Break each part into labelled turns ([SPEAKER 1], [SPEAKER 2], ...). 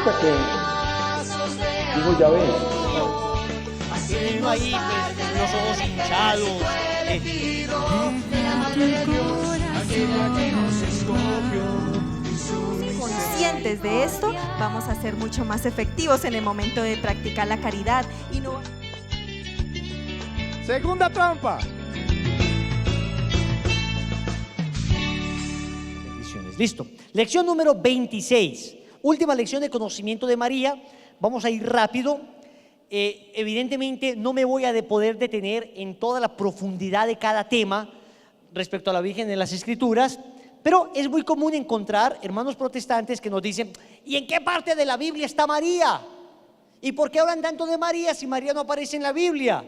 [SPEAKER 1] significa que, digo, ya ves.
[SPEAKER 2] Teniendo ahí pues, los ojos hinchados.
[SPEAKER 3] Conscientes de esto, vamos a ser mucho más efectivos en el momento de practicar la caridad y no...
[SPEAKER 1] Segunda trampa.
[SPEAKER 2] Bendiciones. Listo. Lección número 26. Última lección de conocimiento de María. Vamos a ir rápido. Evidentemente no me voy a poder detener en toda la profundidad de cada tema respecto a la Virgen en las Escrituras, pero es muy común encontrar hermanos protestantes que nos dicen: ¿y en qué parte de la Biblia está María? ¿Y por qué hablan tanto de María si María no aparece en la Biblia?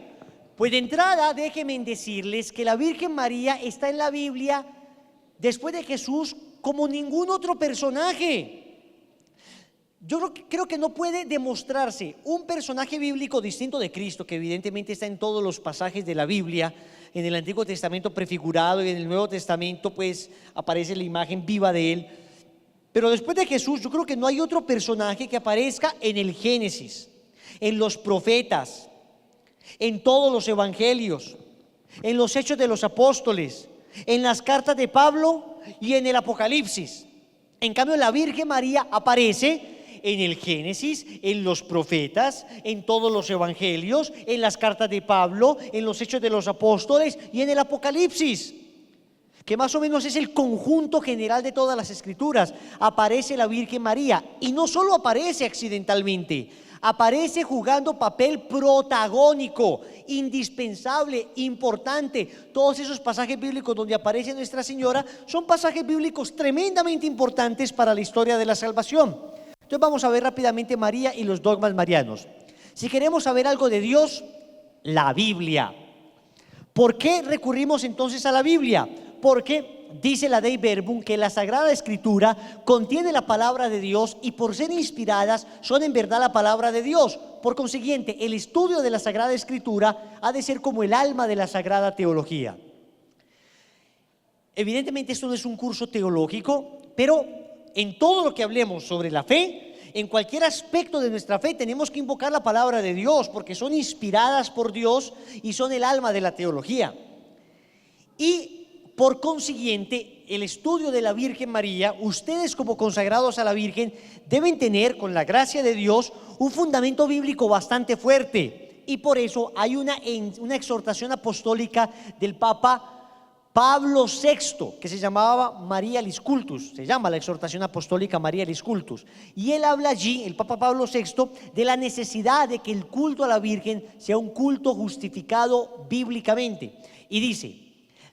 [SPEAKER 2] Pues de entrada déjenme decirles que la Virgen María está en la Biblia después de Jesús como ningún otro personaje. Yo creo que no puede demostrarse un personaje bíblico distinto de Cristo, que evidentemente está en todos los pasajes de la Biblia, en el Antiguo Testamento prefigurado, y en el Nuevo Testamento pues aparece la imagen viva de Él. Pero después de Jesús yo creo que no hay otro personaje que aparezca en el Génesis, en los profetas, en todos los evangelios, en los hechos de los apóstoles, en las cartas de Pablo y en el Apocalipsis. En cambio la Virgen María aparece en el Génesis, en los profetas, en todos los evangelios, en las cartas de Pablo, en los hechos de los apóstoles y en el Apocalipsis, que más o menos es el conjunto general de todas las escrituras. Aparece la Virgen María, y no solo aparece accidentalmente, aparece jugando papel protagónico, indispensable, importante. Todos esos pasajes bíblicos donde aparece Nuestra Señora son pasajes bíblicos tremendamente importantes para la historia de la salvación. Entonces vamos a ver rápidamente María y los dogmas marianos. Si queremos saber algo de Dios, la Biblia. ¿Por qué recurrimos entonces a la Biblia? Porque dice la Dei Verbum que la Sagrada Escritura contiene la palabra de Dios, y por ser inspiradas son en verdad la palabra de Dios. Por consiguiente, el estudio de la Sagrada Escritura ha de ser como el alma de la Sagrada Teología. Evidentemente esto no es un curso teológico, pero en todo lo que hablemos sobre la fe, en cualquier aspecto de nuestra fe, tenemos que invocar la palabra de Dios, porque son inspiradas por Dios y son el alma de la teología. Y por consiguiente, el estudio de la Virgen María, ustedes como consagrados a la Virgen deben tener, con la gracia de Dios, un fundamento bíblico bastante fuerte. Y por eso hay una exhortación apostólica del Papa Pablo VI, que se llamaba Marialis Cultus, se llama la exhortación apostólica Marialis Cultus, y él habla allí, el Papa Pablo VI, de la necesidad de que el culto a la Virgen sea un culto justificado bíblicamente, y dice: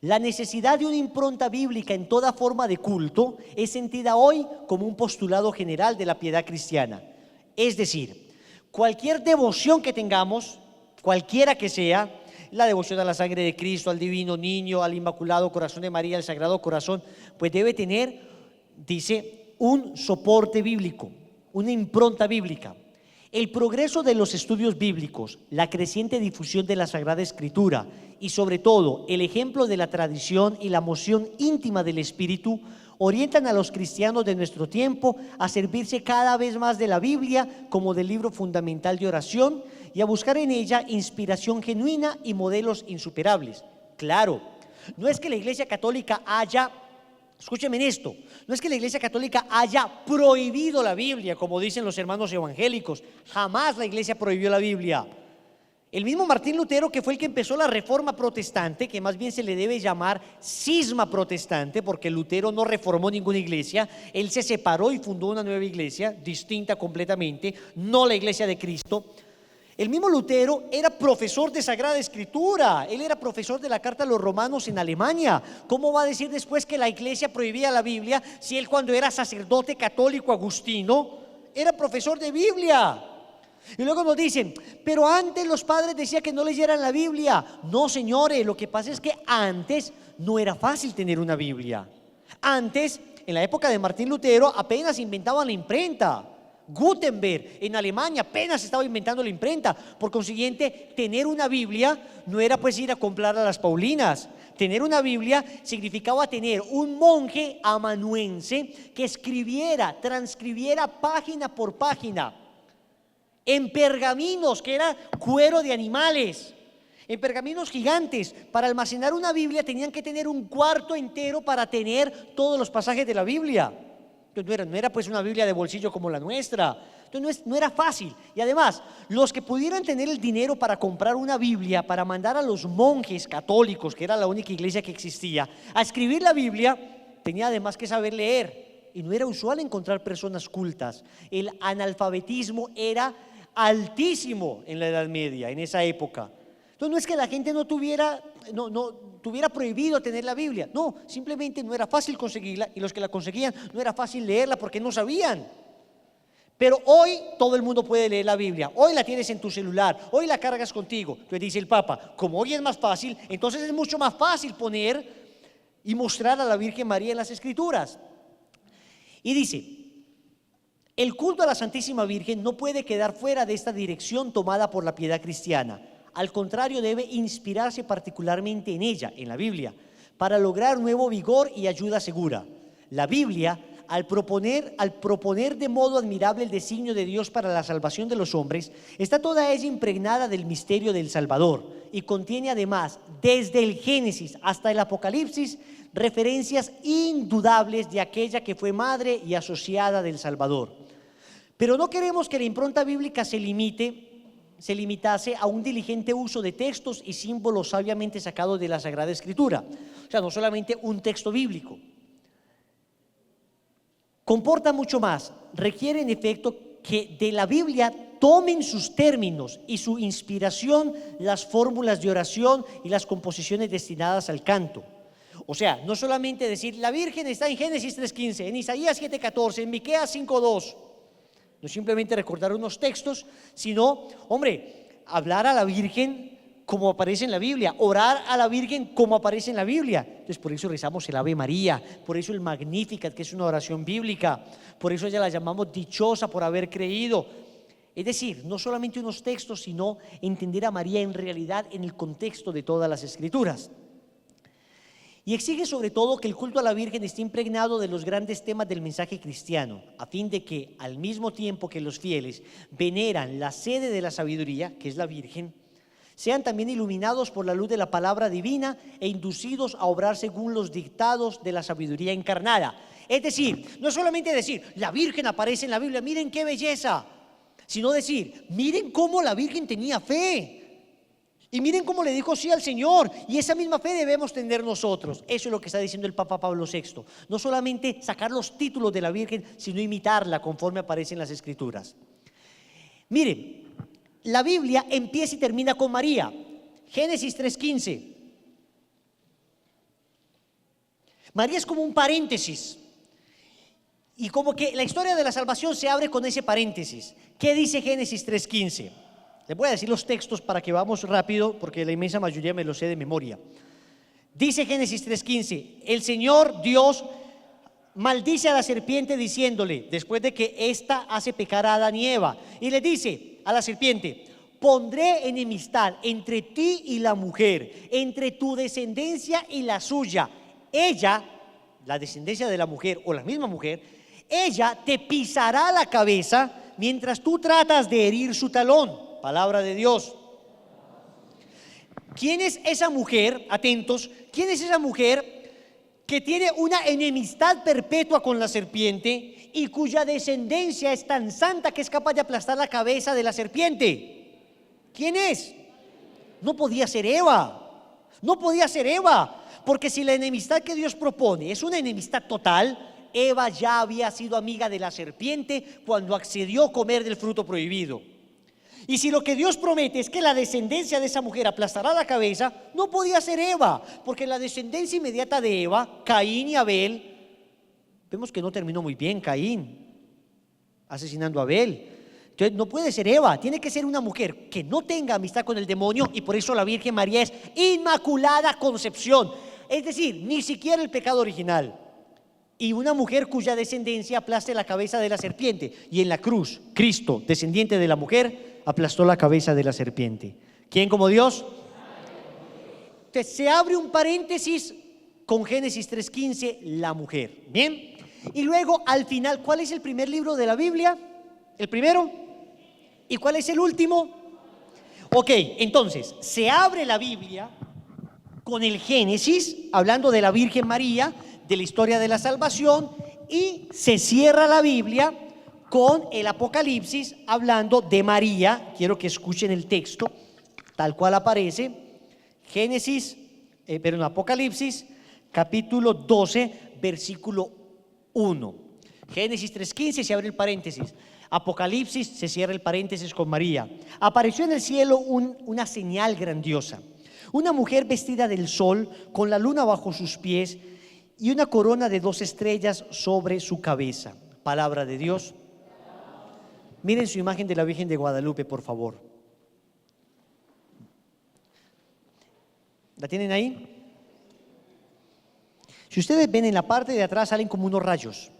[SPEAKER 2] la necesidad de una impronta bíblica en toda forma de culto es sentida hoy como un postulado general de la piedad cristiana. Es decir, cualquier devoción que tengamos, cualquiera que sea, la devoción a la sangre de Cristo, al divino niño, al inmaculado corazón de María, al sagrado corazón, pues debe tener, dice, un soporte bíblico, una impronta bíblica. El progreso de los estudios bíblicos, la creciente difusión de la Sagrada Escritura y sobre todo el ejemplo de la tradición y la moción íntima del Espíritu orientan a los cristianos de nuestro tiempo a servirse cada vez más de la Biblia como del libro fundamental de oración y a buscar en ella inspiración genuina y modelos insuperables. Claro, no es que la Iglesia Católica haya, escúchenme en esto, no es que la Iglesia Católica haya prohibido la Biblia, como dicen los hermanos evangélicos. Jamás la Iglesia prohibió la Biblia. El mismo Martín Lutero, que fue el que empezó la Reforma Protestante, que más bien se le debe llamar cisma protestante, porque Lutero no reformó ninguna iglesia, él se separó y fundó una nueva iglesia, distinta completamente, no la Iglesia de Cristo. El mismo Lutero era profesor de Sagrada Escritura, él era profesor de la Carta a los Romanos en Alemania. ¿Cómo va a decir después que la Iglesia prohibía la Biblia si él, cuando era sacerdote católico agustino, era profesor de Biblia? Y luego nos dicen: pero antes los padres decían que no leyeran la Biblia. No, señores, lo que pasa es que antes no era fácil tener una Biblia. Antes, en la época de Martín Lutero, apenas inventaban la imprenta. Gutenberg en Alemania apenas estaba inventando la imprenta. Por consiguiente, tener una Biblia no era pues ir a comprar a las Paulinas. Tener una Biblia significaba tener un monje amanuense que escribiera, transcribiera página por página en pergaminos, que era cuero de animales, en pergaminos gigantes. Para almacenar una Biblia tenían que tener un cuarto entero para tener todos los pasajes de la Biblia. Entonces no era pues una Biblia de bolsillo como la nuestra. Entonces no era fácil. Y además, los que pudieran tener el dinero para comprar una Biblia, para mandar a los monjes católicos, que era la única iglesia que existía, a escribir la Biblia, tenía además que saber leer. Y no era usual encontrar personas cultas. El analfabetismo era altísimo en la Edad Media, en esa época. Entonces no es que la gente no tuviera prohibido tener la Biblia, no, simplemente no era fácil conseguirla, y los que la conseguían no era fácil leerla porque no sabían. Pero hoy todo el mundo puede leer la Biblia, hoy la tienes en tu celular, hoy la cargas contigo. Entonces dice el Papa, como hoy es más fácil, entonces es mucho más fácil poner y mostrar a la Virgen María en las Escrituras. Y dice, el culto a la Santísima Virgen no puede quedar fuera de esta dirección tomada por la piedad cristiana. Al contrario, debe inspirarse particularmente en ella, en la Biblia, para lograr nuevo vigor y ayuda segura. La Biblia, al proponer de modo admirable el designio de Dios para la salvación de los hombres, está toda ella impregnada del misterio del Salvador y contiene además, desde el Génesis hasta el Apocalipsis, referencias indudables de aquella que fue madre y asociada del Salvador. Pero no queremos que la impronta bíblica se limitase a un diligente uso de textos y símbolos sabiamente sacados de la Sagrada Escritura. O sea, no solamente un texto bíblico. Comporta mucho más. Requiere en efecto que de la Biblia tomen sus términos y su inspiración las fórmulas de oración y las composiciones destinadas al canto. O sea, no solamente decir la Virgen está en Génesis 3:15, en Isaías 7:14, en Miqueas 5:2. No simplemente recordar unos textos, sino, hablar a la Virgen como aparece en la Biblia, orar a la Virgen como aparece en la Biblia. Entonces por eso rezamos el Ave María, por eso el Magnificat, que es una oración bíblica, por eso ella la llamamos dichosa por haber creído. Es decir, no solamente unos textos, sino entender a María en realidad en el contexto de todas las Escrituras. Y exige sobre todo que el culto a la Virgen esté impregnado de los grandes temas del mensaje cristiano, a fin de que al mismo tiempo que los fieles veneran la sede de la sabiduría, que es la Virgen, sean también iluminados por la luz de la palabra divina e inducidos a obrar según los dictados de la sabiduría encarnada. Es decir, no solamente decir, la Virgen aparece en la Biblia, miren qué belleza, sino decir, miren cómo la Virgen tenía fe. Y miren cómo le dijo sí al Señor, y esa misma fe debemos tener nosotros. Eso es lo que está diciendo el Papa Pablo VI. No solamente sacar los títulos de la Virgen, sino imitarla conforme aparece en las Escrituras. Miren, la Biblia empieza y termina con María. Génesis 3:15. María es como un paréntesis. Y como que la historia de la salvación se abre con ese paréntesis. ¿Qué dice Génesis 3:15? Les voy a decir los textos para que vamos rápido, porque la inmensa mayoría me lo sé de memoria. Dice Génesis 3:15, el Señor Dios maldice a la serpiente diciéndole, después de que ésta hace pecar a Adán y Eva, y le dice a la serpiente, pondré enemistad entre ti y la mujer, entre tu descendencia y la suya. Ella, la descendencia de la mujer o la misma mujer, ella te pisará la cabeza mientras tú tratas de herir su talón. Palabra de Dios. ¿Quién es esa mujer? Atentos. ¿Quién es esa mujer que tiene una enemistad perpetua con la serpiente y cuya descendencia es tan santa que es capaz de aplastar la cabeza de la serpiente? ¿Quién es? No podía ser Eva. No podía ser Eva. Porque si la enemistad que Dios propone es una enemistad total, Eva ya había sido amiga de la serpiente cuando accedió a comer del fruto prohibido. Y si lo que Dios promete es que la descendencia de esa mujer aplastará la cabeza, no podía ser Eva, porque la descendencia inmediata de Eva, Caín y Abel, vemos que no terminó muy bien Caín, asesinando a Abel. Entonces no puede ser Eva, tiene que ser una mujer que no tenga amistad con el demonio, y por eso la Virgen María es Inmaculada Concepción, es decir, ni siquiera el pecado original. Y una mujer cuya descendencia aplaste la cabeza de la serpiente. Y en la cruz, Cristo, descendiente de la mujer, aplastó la cabeza de la serpiente. ¿Quién como Dios? Entonces se abre un paréntesis con Génesis 3:15, la mujer. Bien. Y luego al final, ¿cuál es el primer libro de la Biblia? ¿El primero? ¿Y cuál es el último? Ok, entonces se abre la Biblia con el Génesis, hablando de la Virgen María, de la historia de la salvación, y se cierra la Biblia con el Apocalipsis, hablando de María. Quiero que escuchen el texto tal cual aparece. Apocalipsis capítulo 12 versículo 1. Génesis 3:15 se abre el paréntesis. Apocalipsis se cierra el paréntesis con María. Apareció en el cielo una señal grandiosa, una mujer vestida del sol, con la luna bajo sus pies y una corona de 2 estrellas sobre su cabeza. Palabra de Dios. Miren su imagen de la Virgen de Guadalupe, por favor. ¿La tienen ahí? Si ustedes ven, en la parte de atrás salen como unos rayos.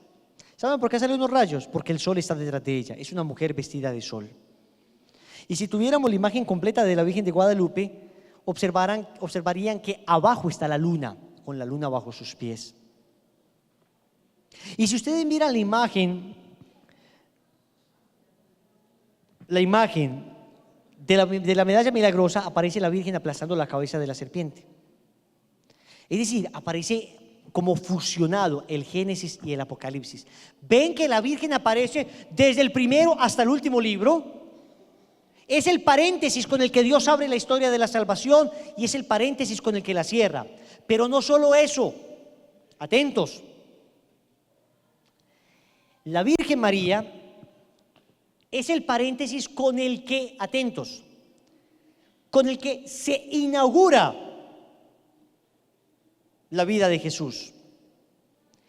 [SPEAKER 2] ¿Saben por qué salen unos rayos? Porque el sol está detrás de ella. Es una mujer vestida de sol. Y si tuviéramos la imagen completa de la Virgen de Guadalupe, observarían que abajo está la luna, con la luna bajo sus pies. Y si ustedes miran la imagen de la medalla milagrosa, aparece la Virgen aplastando la cabeza de la serpiente. Es decir, aparece como fusionado el Génesis y el Apocalipsis. ¿Ven que la Virgen aparece desde el primero hasta el último libro? Es el paréntesis con el que Dios abre la historia de la salvación y es el paréntesis con el que la cierra. Pero no solo eso, atentos. La Virgen María es el paréntesis con el que, atentos, con el que se inaugura la vida de Jesús.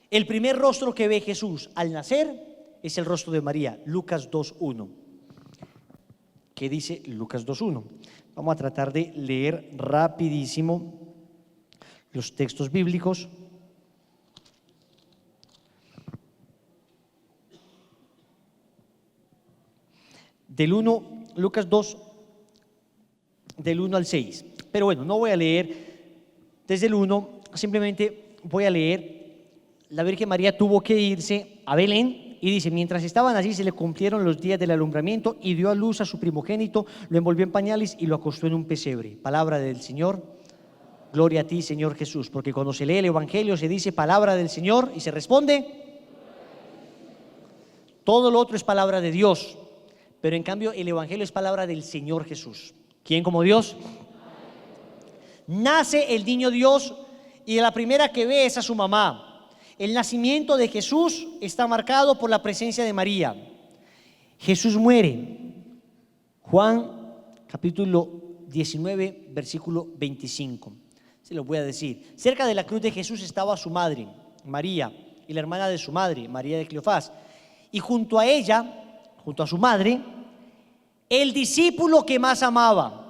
[SPEAKER 2] El primer rostro que ve Jesús al nacer es el rostro de María, Lucas 2:1. ¿Qué dice Lucas 2:1? Vamos a tratar de leer rapidísimo los textos bíblicos. Lucas 2, del 1 al 6. Pero bueno, no voy a leer desde el 1, simplemente voy a leer. La Virgen María tuvo que irse a Belén y dice: mientras estaban allí se le cumplieron los días del alumbramiento y dio a luz a su primogénito, lo envolvió en pañales y lo acostó en un pesebre. Palabra del Señor. Gloria a ti, Señor Jesús. Porque cuando se lee el Evangelio se dice palabra del Señor y se responde. Todo lo otro es palabra de Dios, pero en cambio el Evangelio es palabra del Señor Jesús. ¿Quién como Dios? Nace el niño Dios y la primera que ve es a su mamá. El nacimiento de Jesús está marcado por la presencia de María. Jesús muere. Juan capítulo 19 versículo 25. Se lo voy a decir. Cerca de la cruz de Jesús estaba su madre, María, y la hermana de su madre, María de Cleofás. Y junto a ella, junto a su madre, el discípulo que más amaba.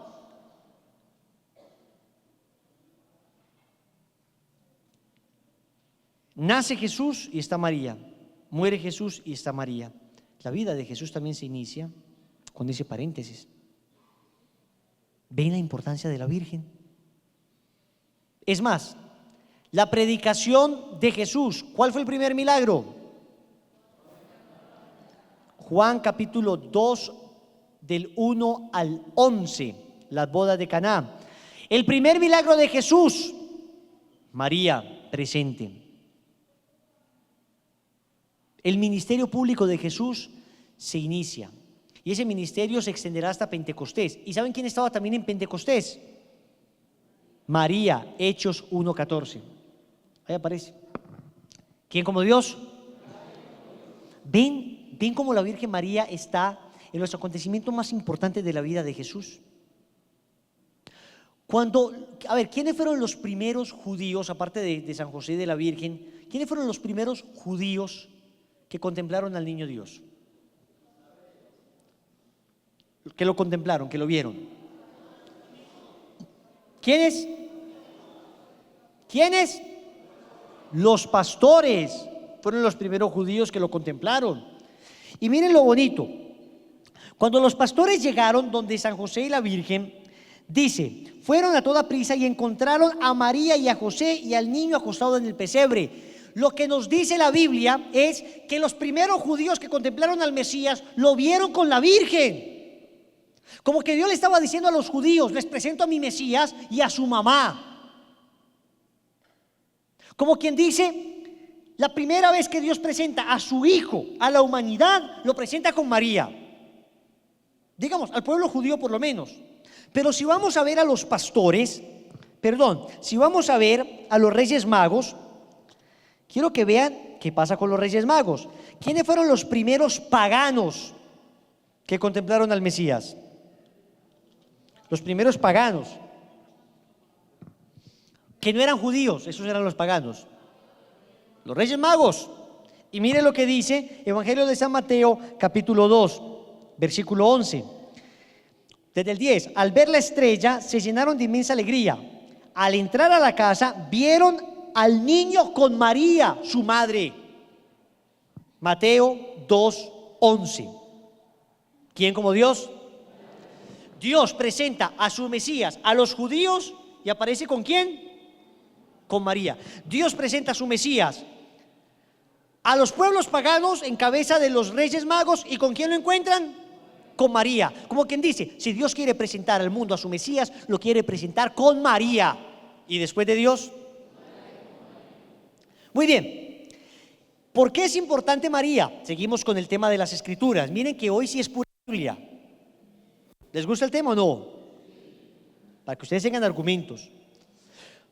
[SPEAKER 2] Nace Jesús y está María. Muere Jesús y está María. La vida de Jesús también se inicia con ese paréntesis. ¿Ven la importancia de la Virgen? Es más, la predicación de Jesús, ¿cuál fue el primer milagro? Juan capítulo 2 del 1 al 11, las bodas de Caná. El primer milagro de Jesús, María presente. El ministerio público de Jesús se inicia y ese ministerio se extenderá hasta Pentecostés. ¿Y saben quién estaba también en Pentecostés? María, Hechos 1:14. Ahí aparece. ¿Quién como Dios? ¿Ven cómo la Virgen María está en los acontecimientos más importantes de la vida de Jesús? ¿Quiénes fueron los primeros judíos, aparte de San José y de la Virgen, quiénes fueron los primeros judíos que contemplaron al niño Dios? Que lo contemplaron, que lo vieron. ¿Quiénes? ¿Quiénes? Los pastores fueron los primeros judíos que lo contemplaron. Y miren lo bonito. Cuando los pastores llegaron donde San José y la Virgen, Dice, fueron a toda prisa y encontraron a María y a José y al niño acostado en el pesebre. Lo que nos dice la Biblia es que los primeros judíos que contemplaron al Mesías lo vieron con la Virgen. Como que Dios le estaba diciendo a los judíos, les presento a mi Mesías y a su mamá. Como quien dice, la primera vez que Dios presenta a su hijo a la humanidad, lo presenta con María. Digamos, al pueblo judío por lo menos. Pero si vamos a ver a los pastores, si vamos a ver a los reyes magos, quiero que vean qué pasa con los reyes magos. ¿Quiénes fueron los primeros paganos que contemplaron al Mesías? Los primeros paganos, que no eran judíos, esos eran los paganos. Los reyes magos. Y mire lo que dice Evangelio de San Mateo, capítulo 2, versículo 11. Desde el 10, al ver la estrella se llenaron de inmensa alegría. Al entrar a la casa vieron al niño con María, su madre. Mateo 2, 11. ¿Quién como Dios? Dios presenta a su Mesías a los judíos y aparece ¿con quién? Con María. Dios presenta a su Mesías a los pueblos paganos en cabeza de los reyes magos, ¿y con quién lo encuentran? Con María. Como quien dice, si Dios quiere presentar al mundo a su Mesías, lo quiere presentar con María. ¿Y después de Dios? Muy bien. ¿Por qué es importante María? Seguimos con el tema de las Escrituras. Miren que hoy sí es pura Biblia. ¿Les gusta el tema o no? Para que ustedes tengan argumentos.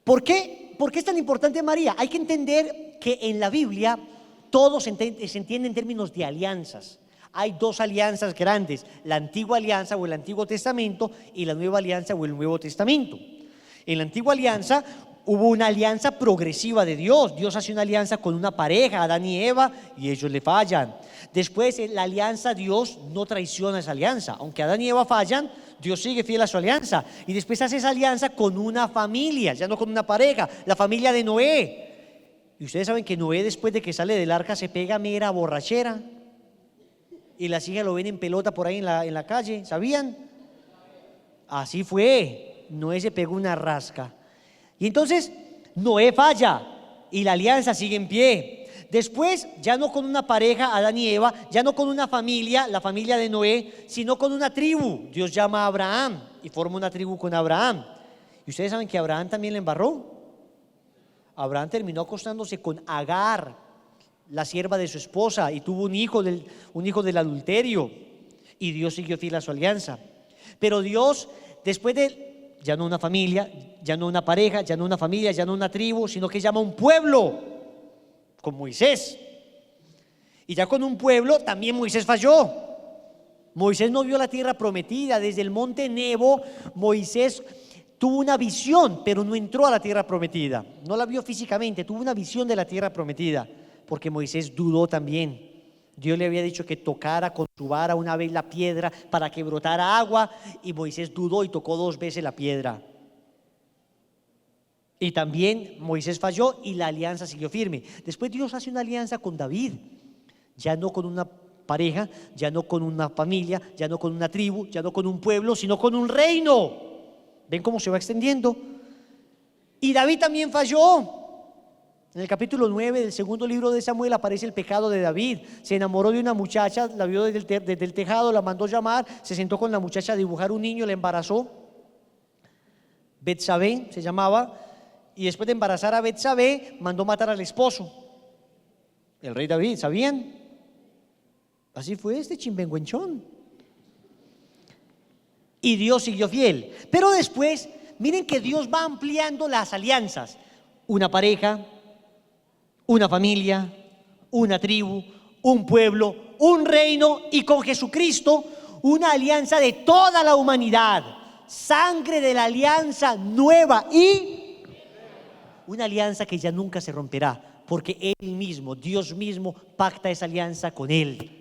[SPEAKER 2] ¿Por qué es tan importante María? Hay que entender que en la Biblia todo se entiende en términos de alianzas. Hay dos alianzas grandes, la antigua alianza o el Antiguo Testamento y la nueva alianza o el Nuevo Testamento. En la antigua alianza hubo una alianza progresiva de Dios. Dios hace una alianza con una pareja, Adán y Eva, y ellos le fallan. Después la alianza, Dios no traiciona esa alianza. Aunque Adán y Eva fallan, Dios sigue fiel a su alianza. Y después hace esa alianza con una familia, ya no con una pareja, la familia de Noé. Y ustedes saben que Noé, después de que sale del arca, se pega mera borrachera. Y las hijas lo ven en pelota por ahí en la calle, ¿sabían? Así fue, Noé se pegó una rasca. Y entonces Noé falla y la alianza sigue en pie. Después, ya no con una pareja, Adán y Eva, ya no con una familia, la familia de Noé, sino con una tribu. Dios llama a Abraham y forma una tribu con Abraham. Y ustedes saben que Abraham también le embarró. Abraham terminó acostándose con Agar, la sierva de su esposa, y tuvo un hijo del adulterio, y Dios siguió fiel a su alianza. Pero Dios, después de ya no una familia, ya no una pareja, ya no una familia, ya no una tribu, sino que llama un pueblo con Moisés. Y ya con un pueblo también Moisés falló. Moisés no vio la tierra prometida. Desde el monte Nebo Moisés tuvo una visión, pero no entró a la tierra prometida. No la vio físicamente, tuvo una visión de la tierra prometida. Porque Moisés dudó también. Dios le había dicho que tocara con su vara una vez la piedra para que brotara agua, y Moisés dudó y tocó 2 veces la piedra. Y también Moisés falló y la alianza siguió firme. Después Dios hace una alianza con David, ya no con una pareja, ya no con una familia, ya no con una tribu, ya no con un pueblo, sino con un reino. ¿Ven cómo se va extendiendo? Y David también falló. En el capítulo 9 del segundo libro de Samuel aparece el pecado de David. Se enamoró de una muchacha, la vio desde el tejado, la mandó llamar, se sentó con la muchacha a dibujar un niño, la embarazó. Betsabé se llamaba, y después de embarazar a Betsabé, mandó matar al esposo, el rey David, ¿sabían? Así fue este chimbenguenchón. Y Dios siguió fiel. Pero después, miren que Dios va ampliando las alianzas. Una pareja, una familia, una tribu, un pueblo, un reino, y con Jesucristo una alianza de toda la humanidad, sangre de la alianza nueva y una alianza que ya nunca se romperá, porque Él mismo, Dios mismo, pacta esa alianza con Él.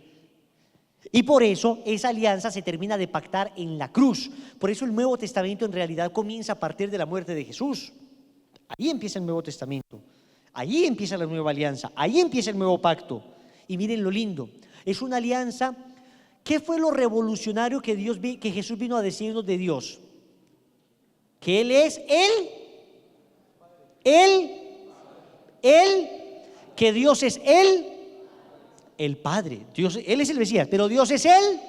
[SPEAKER 2] Y por eso esa alianza se termina de pactar en la cruz. Por eso el Nuevo Testamento en realidad comienza a partir de la muerte de Jesús. Ahí empieza el Nuevo Testamento. Allí empieza la nueva alianza, ahí empieza el nuevo pacto. Y miren lo lindo, es una alianza. ¿Qué fue lo revolucionario que Jesús vino a decirnos de Dios? que Él es que Dios es el Padre. Dios, Él es el Mesías, pero Dios es Él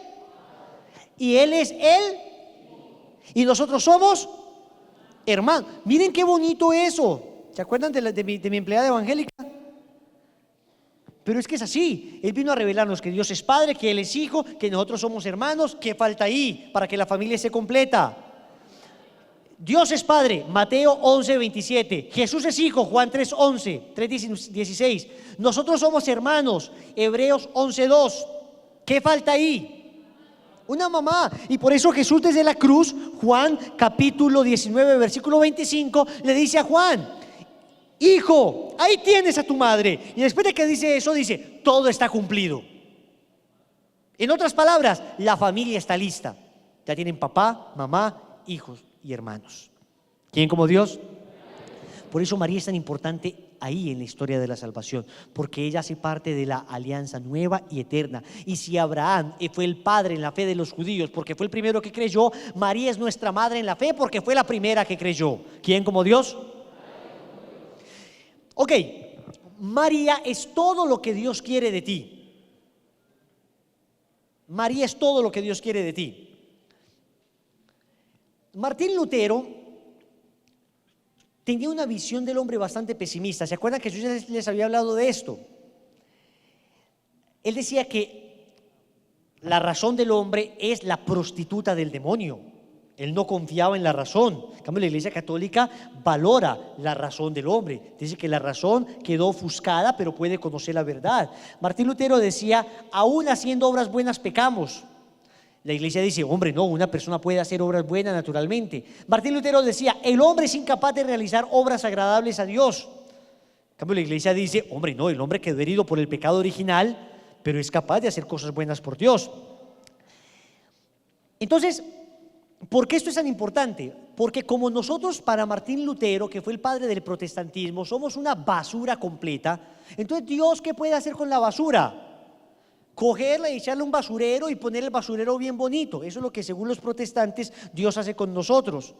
[SPEAKER 2] y Él es Él y nosotros somos hermanos. Miren qué bonito eso. ¿Se acuerdan de mi empleada evangélica? Pero es que es así. Él vino a revelarnos que Dios es Padre, que Él es Hijo, que nosotros somos hermanos. ¿Qué falta ahí para que la familia esté completa? Dios es Padre, Mateo 11:27. Jesús es Hijo, Juan 3:11, 3:16. Nosotros somos hermanos, Hebreos 11:2. ¿Qué falta ahí? Una mamá. Y por eso Jesús desde la cruz, Juan capítulo 19, versículo 25, le dice a Juan: hijo, ahí tienes a tu madre. Y después de que dice eso, dice: todo está cumplido. En otras palabras, la familia está lista. Ya tienen papá, mamá, hijos y hermanos. ¿Quién como Dios? Por eso María es tan importante ahí en la historia de la salvación, porque ella hace parte de la alianza nueva y eterna. Y si Abraham fue el padre en la fe de los judíos porque fue el primero que creyó, María es nuestra madre en la fe porque fue la primera que creyó. ¿Quién como Dios? Ok, María es todo lo que Dios quiere de ti. María es todo lo que Dios quiere de ti. Martín Lutero tenía una visión del hombre bastante pesimista. ¿Se acuerdan que yo les había hablado de esto? Él decía que la razón del hombre es la prostituta del demonio. Él no confiaba en la razón. En cambio, la Iglesia Católica valora la razón del hombre. Dice que la razón quedó ofuscada, pero puede conocer la verdad. Martín Lutero decía: aún haciendo obras buenas pecamos. La Iglesia dice: hombre, no, una persona puede hacer obras buenas naturalmente. Martín Lutero decía: el hombre es incapaz de realizar obras agradables a Dios. En cambio, la Iglesia dice: hombre, no, el hombre quedó herido por el pecado original, pero es capaz de hacer cosas buenas por Dios. Entonces, ¿por qué esto es tan importante? Porque como nosotros, para Martín Lutero, que fue el padre del protestantismo, somos una basura completa, entonces Dios, ¿qué puede hacer con la basura? Cogerla y echarle un basurero y poner el basurero bien bonito. Eso es lo que, según los protestantes, Dios hace con nosotros.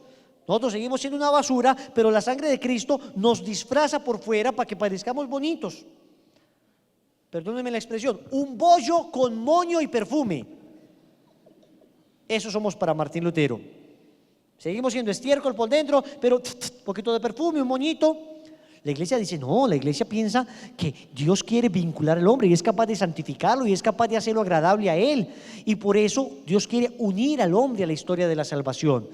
[SPEAKER 2] Nosotros seguimos siendo una basura, pero la sangre de Cristo nos disfraza por fuera para que parezcamos bonitos. Perdónenme la expresión: un bollo con moño y perfume. Eso somos para Martín Lutero. Seguimos siendo estiércol por dentro, pero un poquito de perfume, un moñito. La Iglesia dice: no, la Iglesia piensa que Dios quiere vincular al hombre y es capaz de santificarlo y es capaz de hacerlo agradable a Él. Y por eso Dios quiere unir al hombre a la historia de la salvación.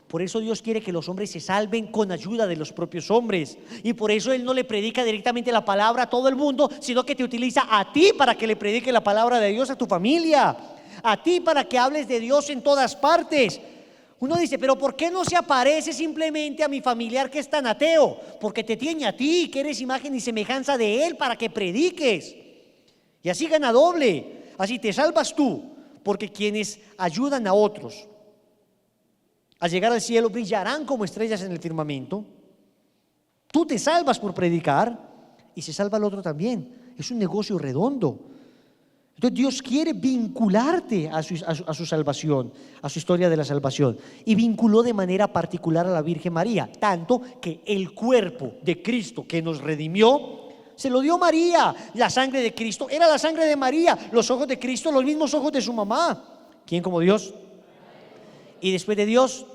[SPEAKER 2] Por eso Dios quiere que los hombres se salven con ayuda de los propios hombres. Y por eso Él no le predica directamente la palabra a todo el mundo, sino que te utiliza a ti para que le predique la palabra de Dios a tu familia. A ti para que hables de Dios en todas partes. Uno dice: pero ¿por qué no se aparece simplemente a mi familiar que es tan ateo? Porque te tiene a ti, que eres imagen y semejanza de Él, para que prediques. Y así gana doble. Así te salvas tú, porque quienes ayudan a otros a llegar al cielo brillarán como estrellas en el firmamento. Tú te salvas por predicar y se salva el otro también. Es un negocio redondo. Entonces Dios quiere vincularte a su salvación, a su historia de la salvación. Y vinculó de manera particular a la Virgen María, tanto que el cuerpo de Cristo que nos redimió se lo dio María. La sangre de Cristo era la sangre de María, los ojos de Cristo los mismos ojos de su mamá. ¿Quién como Dios? Y después de Dios.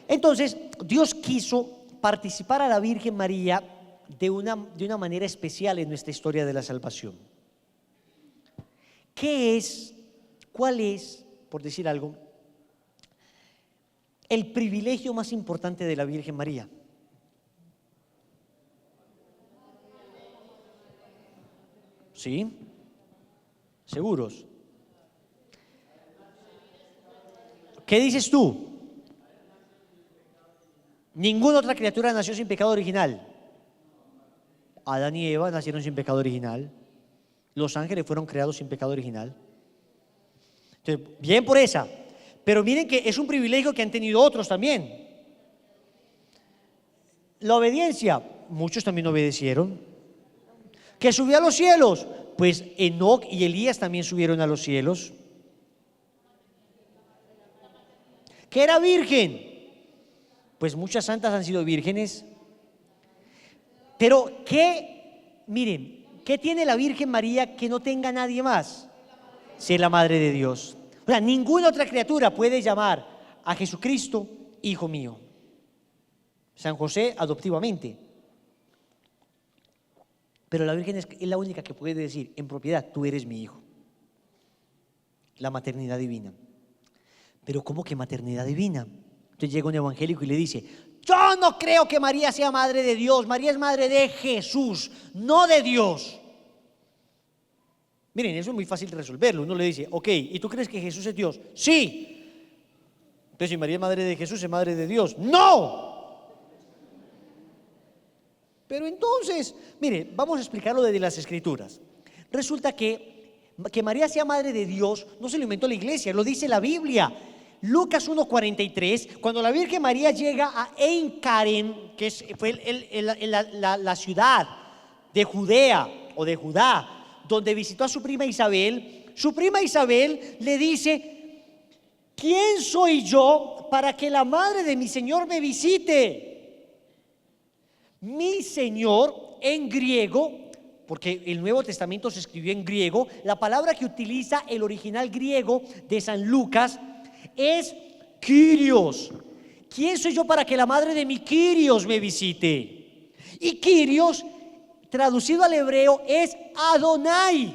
[SPEAKER 2] Entonces Dios quiso participar a la Virgen María de una manera especial en nuestra historia de la salvación. ¿Cuál es, por decir algo, el privilegio más importante de la Virgen María? ¿Sí? ¿Seguros? ¿Qué dices tú? Ninguna otra criatura nació sin pecado original. Adán y Eva nacieron sin pecado original. Los ángeles fueron creados sin pecado original. Entonces, bien por esa. Pero miren que es un privilegio que han tenido otros también. La obediencia, muchos también obedecieron. Que subió a los cielos, pues Enoc y Elías también subieron a los cielos. Que era virgen, Pues muchas santas han sido vírgenes. Pero miren, ¿qué tiene la Virgen María que no tenga nadie más? Ser la madre de Dios. O sea, ninguna otra criatura puede llamar a Jesucristo hijo mío. San José adoptivamente. Pero la Virgen es la única que puede decir en propiedad, tú eres mi hijo. La maternidad divina. Pero ¿cómo que maternidad divina? Entonces llega un evangélico y le dice, yo no creo que María sea madre de Dios, María es madre de Jesús, no de Dios. Miren, eso es muy fácil de resolverlo. Uno le dice, ok, ¿y tú crees que Jesús es Dios? Sí. Entonces, si María es madre de Jesús, ¿es madre de Dios? ¡No! Pero entonces, mire, vamos a explicarlo desde las Escrituras. Resulta que María sea madre de Dios no se lo inventó la iglesia, lo dice la Biblia. Lucas 1:43, cuando la Virgen María llega a Ein Karen, que fue la ciudad de Judea o de Judá, donde visitó a su prima Isabel le dice, ¿quién soy yo para que la madre de mi Señor me visite? Mi Señor en griego, porque el Nuevo Testamento se escribió en griego, la palabra que utiliza el original griego de San Lucas es Kyrios. ¿Quién soy yo para que la madre de mi Kyrios me visite? Y Kyrios, traducido al hebreo, es Adonai.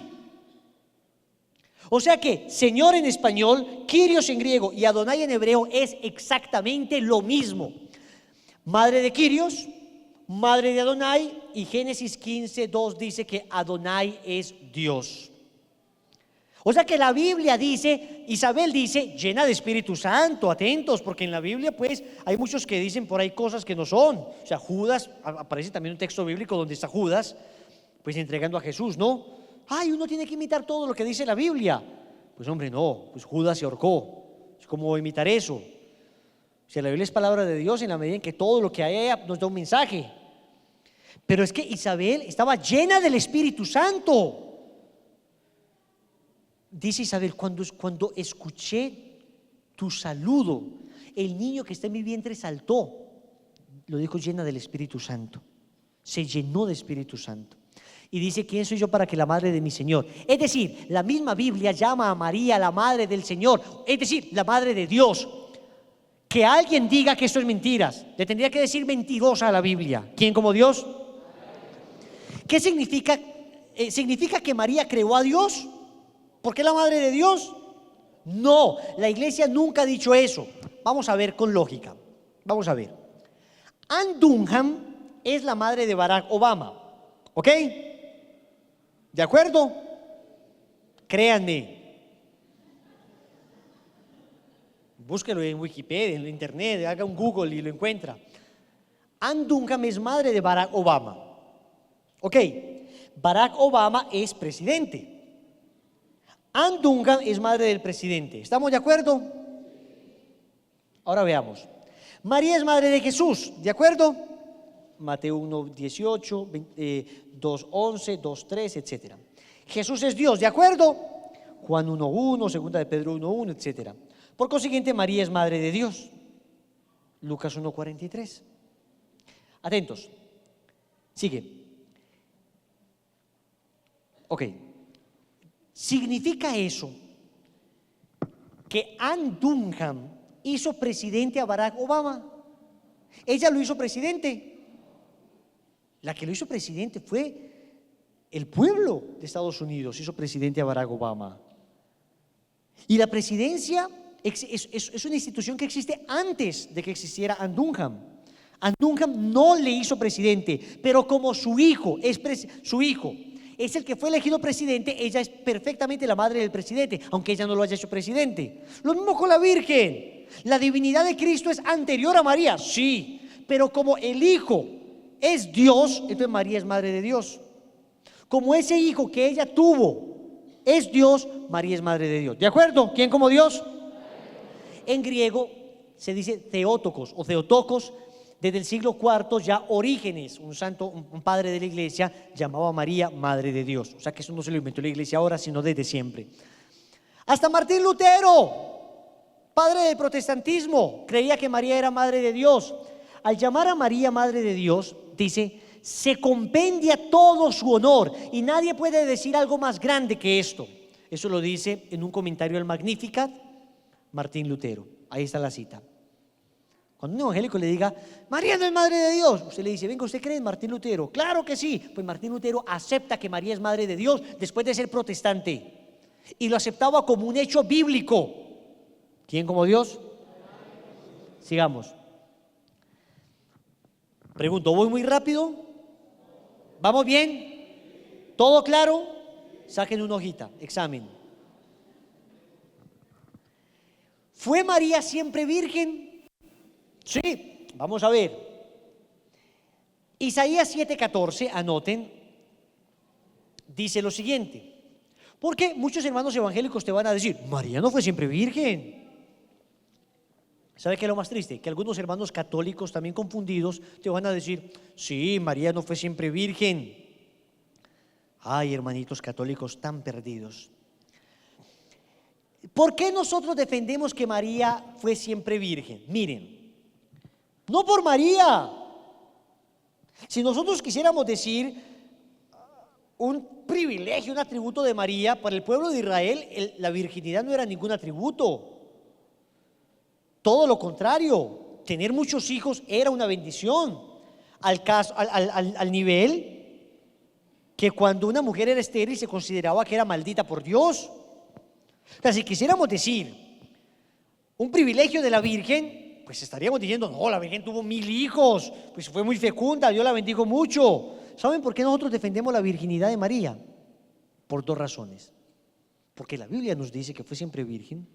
[SPEAKER 2] O sea que Señor en español, Kyrios en griego y Adonai en hebreo es exactamente lo mismo. Madre de Kyrios, madre de Adonai, y Génesis 15:2 dice que Adonai es Dios. O sea que la Biblia dice, Isabel dice, llena de Espíritu Santo, atentos, porque en la Biblia pues hay muchos que dicen por ahí cosas que no son. O sea, Judas, aparece también un texto bíblico donde está Judas, pues entregando a Jesús, ¿no? Ay, uno tiene que imitar todo lo que dice la Biblia. Pues hombre, no, pues Judas se ahorcó. ¿Cómo imitar eso? O sea, la Biblia es palabra de Dios en la medida en que todo lo que hay nos da un mensaje. Pero es que Isabel estaba llena del Espíritu Santo. Dice Isabel, cuando escuché tu saludo, el niño que está en mi vientre saltó. Lo dijo llena del Espíritu Santo. Se llenó de Espíritu Santo. Y dice, ¿quién soy yo para que la madre de mi Señor? Es decir, la misma Biblia llama a María la madre del Señor, es decir, la madre de Dios. Que alguien diga que esto es mentiras, le tendría que decir mentirosa a la Biblia. ¿Quién como Dios? ¿Qué significa? ¿Significa que María creó a Dios? ¿Por qué la madre de Dios? No, la iglesia nunca ha dicho eso. Vamos a ver con lógica. Vamos a ver. Ann Dunham es la madre de Barack Obama. ¿Ok? ¿De acuerdo? Créanme. Búsquelo en Wikipedia, en internet, haga un Google y lo encuentra. Ann Dunham es madre de Barack Obama. Ok, Barack Obama es presidente. Ann Dunham es madre del presidente. ¿Estamos de acuerdo? Ahora veamos. María es madre de Jesús. ¿De acuerdo? Mateo 1:18, 2:11, 2:3, etc. Jesús es Dios. ¿De acuerdo? Juan 1:1, segunda de Pedro 1:1, etc. Por consiguiente, María es madre de Dios. Lucas 1:43. Atentos. Sigue. Ok. ¿Significa eso que Ann Dunham hizo presidente a Barack Obama? Ella lo hizo presidente. La que lo hizo presidente fue el pueblo de Estados Unidos, hizo presidente a Barack Obama. Y la presidencia es una institución que existe antes de que existiera Ann Dunham. Ann Dunham no le hizo presidente, pero como su hijo es el que fue elegido presidente, ella es perfectamente la madre del presidente, aunque ella no lo haya hecho presidente. Lo mismo con la Virgen. La divinidad de Cristo es anterior a María, sí, pero como el Hijo es Dios, entonces María es madre de Dios. Como ese hijo que ella tuvo es Dios, María es madre de Dios. ¿De acuerdo? ¿Quién como Dios? En griego se dice Theotokos o Theotokos. Desde el siglo IV ya Orígenes, un santo, un padre de la iglesia, llamaba a María madre de Dios. O sea que eso no se lo inventó la iglesia ahora, sino desde siempre. Hasta Martín Lutero, padre del protestantismo, creía que María era madre de Dios. al llamar a María Madre de Dios, dice, se compendia todo su honor y nadie puede decir algo más grande que esto. Eso lo dice en un comentario al Magnificat Martín Lutero. Ahí está la cita. Cuando un evangélico le diga, María no es Madre de Dios, usted le dice, venga, ¿usted cree en Martín Lutero? Claro que sí. Pues Martín Lutero acepta que María es Madre de Dios después de ser protestante y lo aceptaba como un hecho bíblico. ¿Quién como Dios? Sigamos. Pregunto, ¿voy muy rápido? ¿Vamos bien? ¿Todo claro? Saquen una hojita, examen. ¿Fue María siempre virgen? Sí, vamos a ver. Isaías 7:14, anoten, dice lo siguiente. Porque muchos hermanos evangélicos te van a decir, María no fue siempre virgen. ¿Sabe qué es lo más triste? Que algunos hermanos católicos también confundidos te van a decir, sí, María no fue siempre virgen. Ay, hermanitos católicos tan perdidos. ¿Por qué nosotros defendemos que María fue siempre virgen? Miren, no por María. Si nosotros quisiéramos decir un privilegio, un atributo de María, para el pueblo de Israel la virginidad no era ningún atributo. Todo lo contrario, tener muchos hijos era una bendición, al nivel que cuando una mujer era estéril se consideraba que era maldita por Dios. O sea, si quisiéramos decir un privilegio de la Virgen, pues estaríamos diciendo, no, la Virgen tuvo 1000 hijos, pues fue muy fecunda, Dios la bendijo mucho. ¿Saben por qué nosotros defendemos la virginidad de María? Por 2 razones. Porque la Biblia nos dice que fue siempre virgen.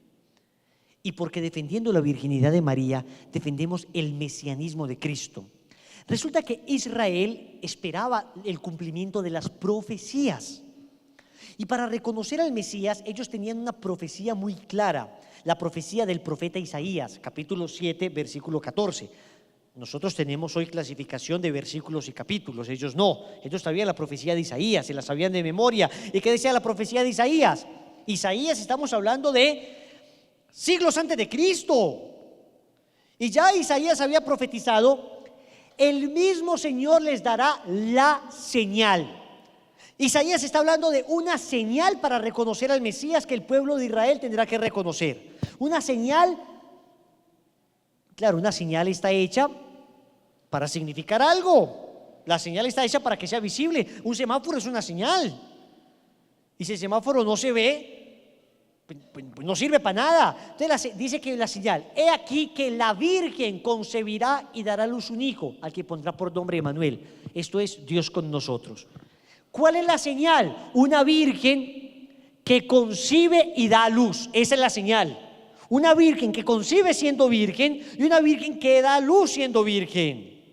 [SPEAKER 2] Y porque defendiendo la virginidad de María, defendemos el mesianismo de Cristo. Resulta que Israel esperaba el cumplimiento de las profecías. Y para reconocer al Mesías, ellos tenían una profecía muy clara. La profecía del profeta Isaías, capítulo 7, versículo 14. Nosotros tenemos hoy clasificación de versículos y capítulos, ellos no. Ellos sabían la profecía de Isaías, se la sabían de memoria. ¿Y qué decía la profecía de Isaías? Isaías, estamos hablando de siglos antes de Cristo. Y ya Isaías había profetizado, el mismo Señor les dará la señal. Isaías está hablando de una señal para reconocer al Mesías que el pueblo de Israel tendrá que reconocer. Una señal, claro, una señal está hecha para significar algo. La señal está hecha para que sea visible. Un semáforo es una señal. Y si el semáforo no se ve, pues no sirve para nada. Entonces dice que la señal, he aquí que la Virgen concebirá y dará a luz un hijo, al que pondrá por nombre Emmanuel. Esto es Dios con nosotros. ¿Cuál es la señal? Una virgen que concibe y da a luz. Esa es la señal. Una virgen que concibe siendo virgen y una virgen que da a luz siendo virgen.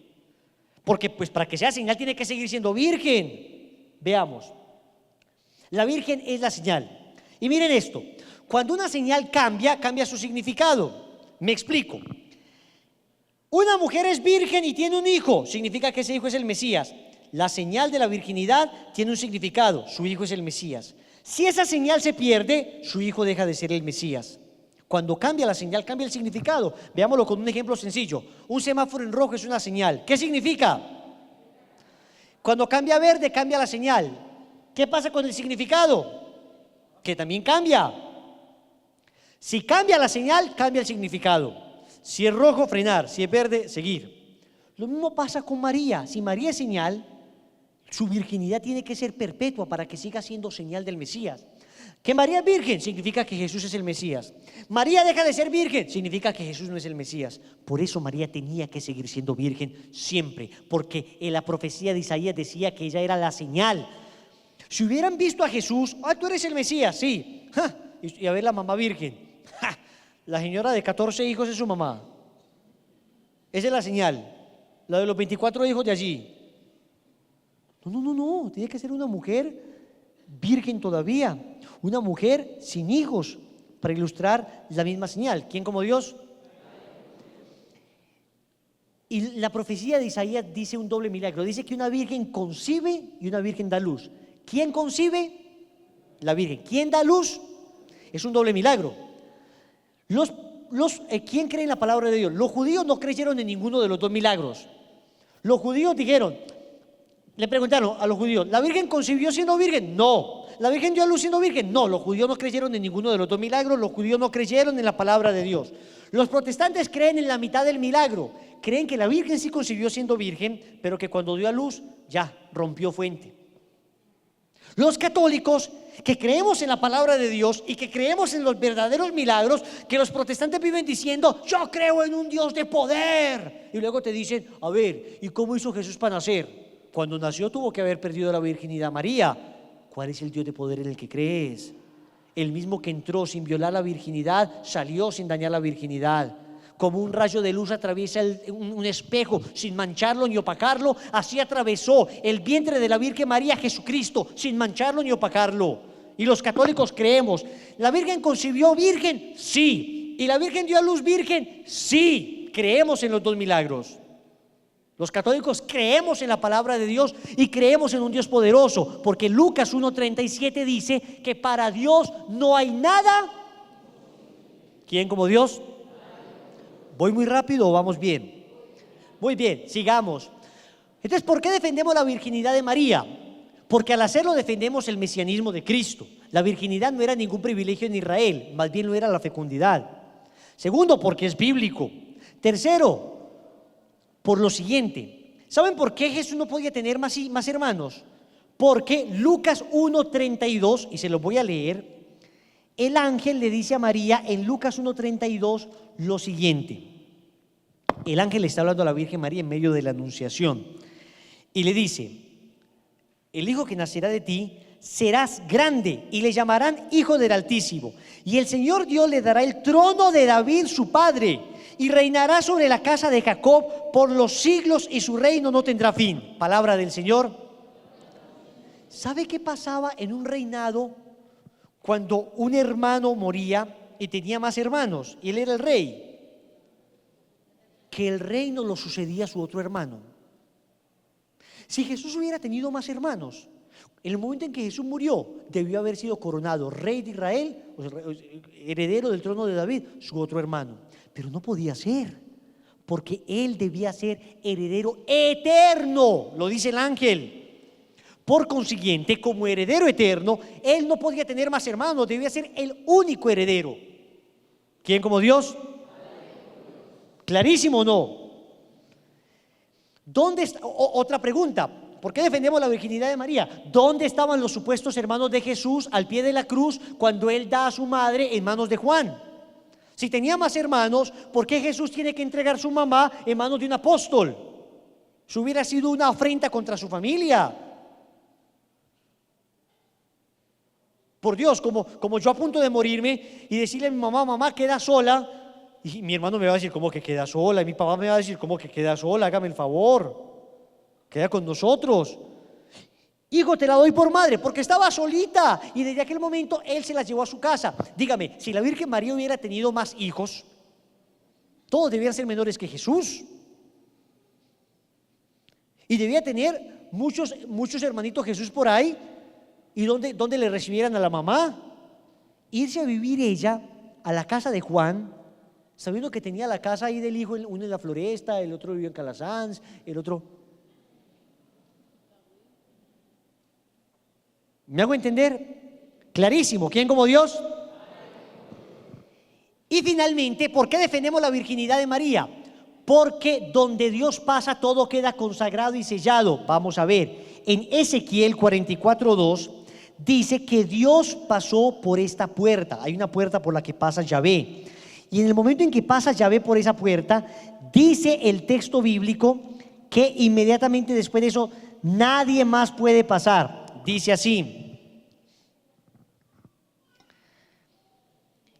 [SPEAKER 2] Porque pues para que sea señal tiene que seguir siendo virgen. Veamos. La virgen es la señal. Y miren esto, cuando una señal cambia, cambia su significado. Me explico. Una mujer es virgen y tiene un hijo, significa que ese hijo es el Mesías. La señal de la virginidad tiene un significado, su hijo es el Mesías. Si esa señal se pierde, su hijo deja de ser el Mesías. Cuando cambia la señal, cambia el significado. Veámoslo con un ejemplo sencillo. Un semáforo en rojo es una señal. ¿Qué significa? Cuando cambia a verde, cambia la señal. ¿Qué pasa con el significado? Que también cambia. Si cambia la señal, cambia el significado. Si es rojo, frenar. Si es verde, seguir. Lo mismo pasa con María. Si María es señal, su virginidad tiene que ser perpetua para que siga siendo señal del Mesías. Que María es virgen significa que Jesús es el Mesías. María deja de ser virgen significa que Jesús no es el Mesías. Por eso María tenía que seguir siendo virgen siempre, porque en la profecía de Isaías decía que ella era la señal. Si hubieran visto a Jesús, tú eres el Mesías, sí, y a ver la mamá virgen, la señora de 14 hijos es su mamá. Esa es la señal, la de los 24 hijos de allí. No, tiene que ser una mujer virgen todavía, una mujer sin hijos, para ilustrar la misma señal. ¿Quién como Dios? Y la profecía de Isaías dice un doble milagro. Dice que una virgen concibe y una virgen da luz. ¿Quién concibe? La Virgen. ¿Quién da luz? Es un doble milagro. Los ¿quién cree en la palabra de Dios? Los judíos no creyeron en ninguno de los dos milagros. Los judíos dijeron, le preguntaron a los judíos, ¿la Virgen concibió siendo virgen? No. ¿La Virgen dio a luz siendo virgen? No. Los judíos no creyeron en ninguno de los dos milagros. Los judíos no creyeron en la palabra de Dios. Los protestantes creen en la mitad del milagro. Creen que la Virgen sí concibió siendo virgen, pero que cuando dio a luz ya rompió fuente. Los católicos, que creemos en la palabra de Dios y que creemos en los verdaderos milagros, que los protestantes viven diciendo, yo creo en un Dios de poder. Y luego te dicen, a ver, ¿y cómo hizo Jesús para nacer? Cuando nació tuvo que haber perdido la virginidad María. ¿Cuál es el Dios de poder en el que crees? El mismo que entró sin violar la virginidad, salió sin dañar la virginidad. Como un rayo de luz atraviesa un espejo sin mancharlo ni opacarlo, así atravesó el vientre de la Virgen María Jesucristo sin mancharlo ni opacarlo. Y los católicos creemos, ¿la Virgen concibió virgen? Sí. ¿Y la Virgen dio a luz virgen? Sí. Creemos en los dos milagros. Los católicos creemos en la palabra de Dios y creemos en un Dios poderoso, porque Lucas 1:37 dice que para Dios no hay nada. ¿Quién como Dios? ¿Voy muy rápido o vamos bien? Muy bien, sigamos. Entonces, ¿por qué defendemos la virginidad de María? Porque al hacerlo defendemos el mesianismo de Cristo. La virginidad no era ningún privilegio en Israel, más bien lo era la fecundidad. Segundo, porque es bíblico. Tercero, por lo siguiente. ¿Saben por qué Jesús no podía tener más hermanos? Porque Lucas 1:32, y se los voy a leer, el ángel le dice a María en Lucas 1:32 lo siguiente. El ángel le está hablando a la Virgen María en medio de la anunciación y le dice, el hijo que nacerá de ti serás grande y le llamarán Hijo del Altísimo, y el Señor Dios le dará el trono de David su padre y reinará sobre la casa de Jacob por los siglos y su reino no tendrá fin. Palabra del Señor. ¿Sabe qué pasaba en un reinado cuando un hermano moría y tenía más hermanos y él era el rey? Que el reino lo sucedía a su otro hermano. Si Jesús hubiera tenido más hermanos, en el momento en que Jesús murió, debió haber sido coronado rey de Israel, heredero del trono de David, su otro hermano. Pero no podía ser, porque él debía ser heredero eterno, lo dice el ángel. Por consiguiente, como heredero eterno, él no podía tener más hermanos, debía ser el único heredero. ¿Quién como Dios? ¿Clarísimo o no? ¿Dónde está? Otra pregunta, ¿por qué defendemos la virginidad de María? ¿Dónde estaban los supuestos hermanos de Jesús al pie de la cruz cuando él da a su madre en manos de Juan? Si tenía más hermanos, ¿por qué Jesús tiene que entregar su mamá en manos de un apóstol? Eso hubiera sido una afrenta contra su familia. Por Dios, como yo a punto de morirme y decirle a mi mamá, mamá, queda sola, y mi hermano me va a decir, ¿cómo que queda sola? Y mi papá me va a decir, ¿cómo que queda sola? Hágame el favor, queda con nosotros. Hijo, te la doy por madre, porque estaba solita y desde aquel momento él se la llevó a su casa. Dígame, si la Virgen María hubiera tenido más hijos, todos debían ser menores que Jesús. Y debía tener muchos hermanitos Jesús por ahí. ¿Y dónde le recibieran a la mamá? Irse a vivir ella a la casa de Juan, sabiendo que tenía la casa ahí del hijo, uno en la Floresta, el otro vivió en Calasanz, el otro. ¿Me hago entender? Clarísimo. ¿Quién como Dios? Y finalmente, ¿por qué defendemos la virginidad de María? Porque donde Dios pasa todo queda consagrado y sellado. Vamos a ver, en Ezequiel 44:2 dice que Dios pasó por esta puerta. Hay una puerta por la que pasa Yahvé. Y en el momento en que pasa Yahvé por esa puerta, dice el texto bíblico que inmediatamente después de eso nadie más puede pasar. Dice así: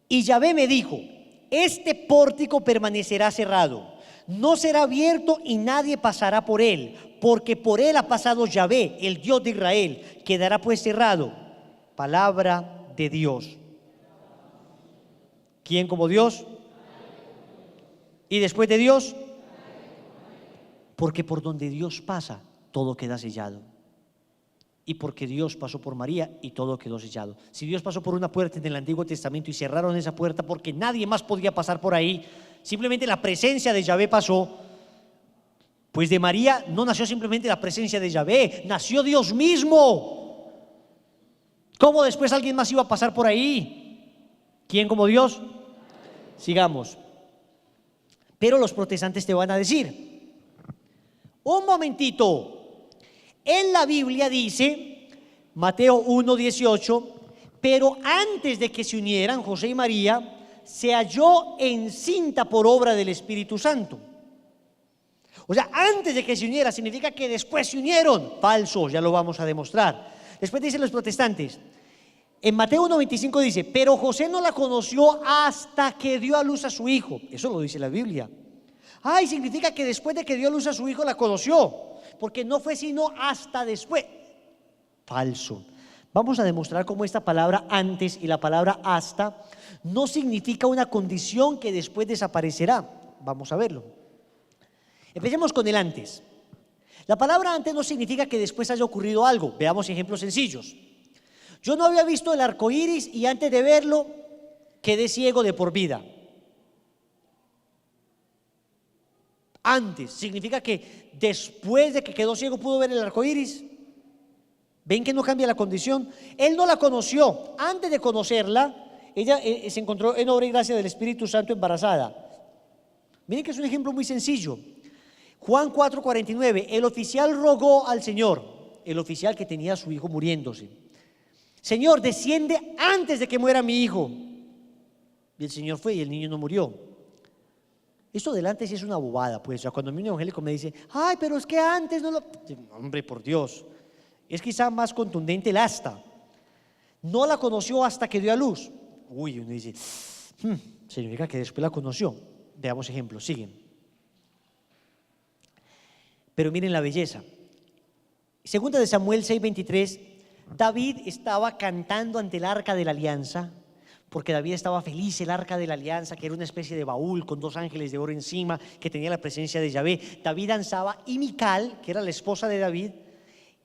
[SPEAKER 2] y Yahvé me dijo, este pórtico permanecerá cerrado, no será abierto y nadie pasará por él, porque por él ha pasado Yahvé, el Dios de Israel, quedará pues cerrado. Palabra de Dios. ¿Quién como Dios? ¿Y después de Dios? Porque por donde Dios pasa, todo queda sellado. y porque Dios pasó por María y todo quedó sellado. Si Dios pasó por una puerta en el Antiguo Testamento y cerraron esa puerta porque nadie más podía pasar por ahí, simplemente la presencia de Yahvé pasó, pues de María no nació simplemente la presencia de Yahvé, nació Dios mismo. ¿Cómo después alguien más iba a pasar por ahí? ¿Quién como Dios? Sigamos. Pero los protestantes te van a decir, un momentito, en la Biblia dice, Mateo 1:18, pero antes de que se unieran José y María, se halló encinta por obra del Espíritu Santo. O sea, antes de que se uniera significa que después se unieron. Falso, ya lo vamos a demostrar. Después dicen los protestantes, en Mateo 1:25 dice, pero José no la conoció hasta que dio a luz a su hijo. Eso lo dice la Biblia. Ay, significa que después de que dio a luz a su hijo la conoció, porque no fue sino hasta después. Falso. Vamos a demostrar cómo esta palabra antes y la palabra hasta no significa una condición que después desaparecerá. Vamos a verlo. Empecemos con el antes. La palabra antes no significa que después haya ocurrido algo. Veamos ejemplos sencillos. Yo no había visto el arco iris y antes de verlo quedé ciego de por vida. Antes significa que después de que quedó ciego pudo ver el arco iris. ¿Ven que no cambia la condición? Él no la conoció. Antes de conocerla, ella se encontró en obra y gracia del Espíritu Santo embarazada. Miren que es un ejemplo muy sencillo. Juan 4:49, el oficial rogó al Señor, el oficial que tenía a su hijo muriéndose: Señor, desciende antes de que muera mi hijo. Y el Señor fue y el niño no murió. Esto delante sí es una bobada, pues. O sea, cuando a mí un evangélico me dice, ay, pero es que antes no lo... Hombre, por Dios. Es quizá más contundente el hasta. No la conoció hasta que dio a luz. Uy, uno dice, significa que después la conoció. Veamos ejemplos, siguen. Pero miren la belleza. Segunda de Samuel 6:23, David estaba cantando ante el arca de la alianza, porque David estaba feliz. El arca de la alianza, que era una especie de baúl con 2 ángeles de oro encima, que tenía la presencia de Yahvé. David danzaba y Mical, que era la esposa de David,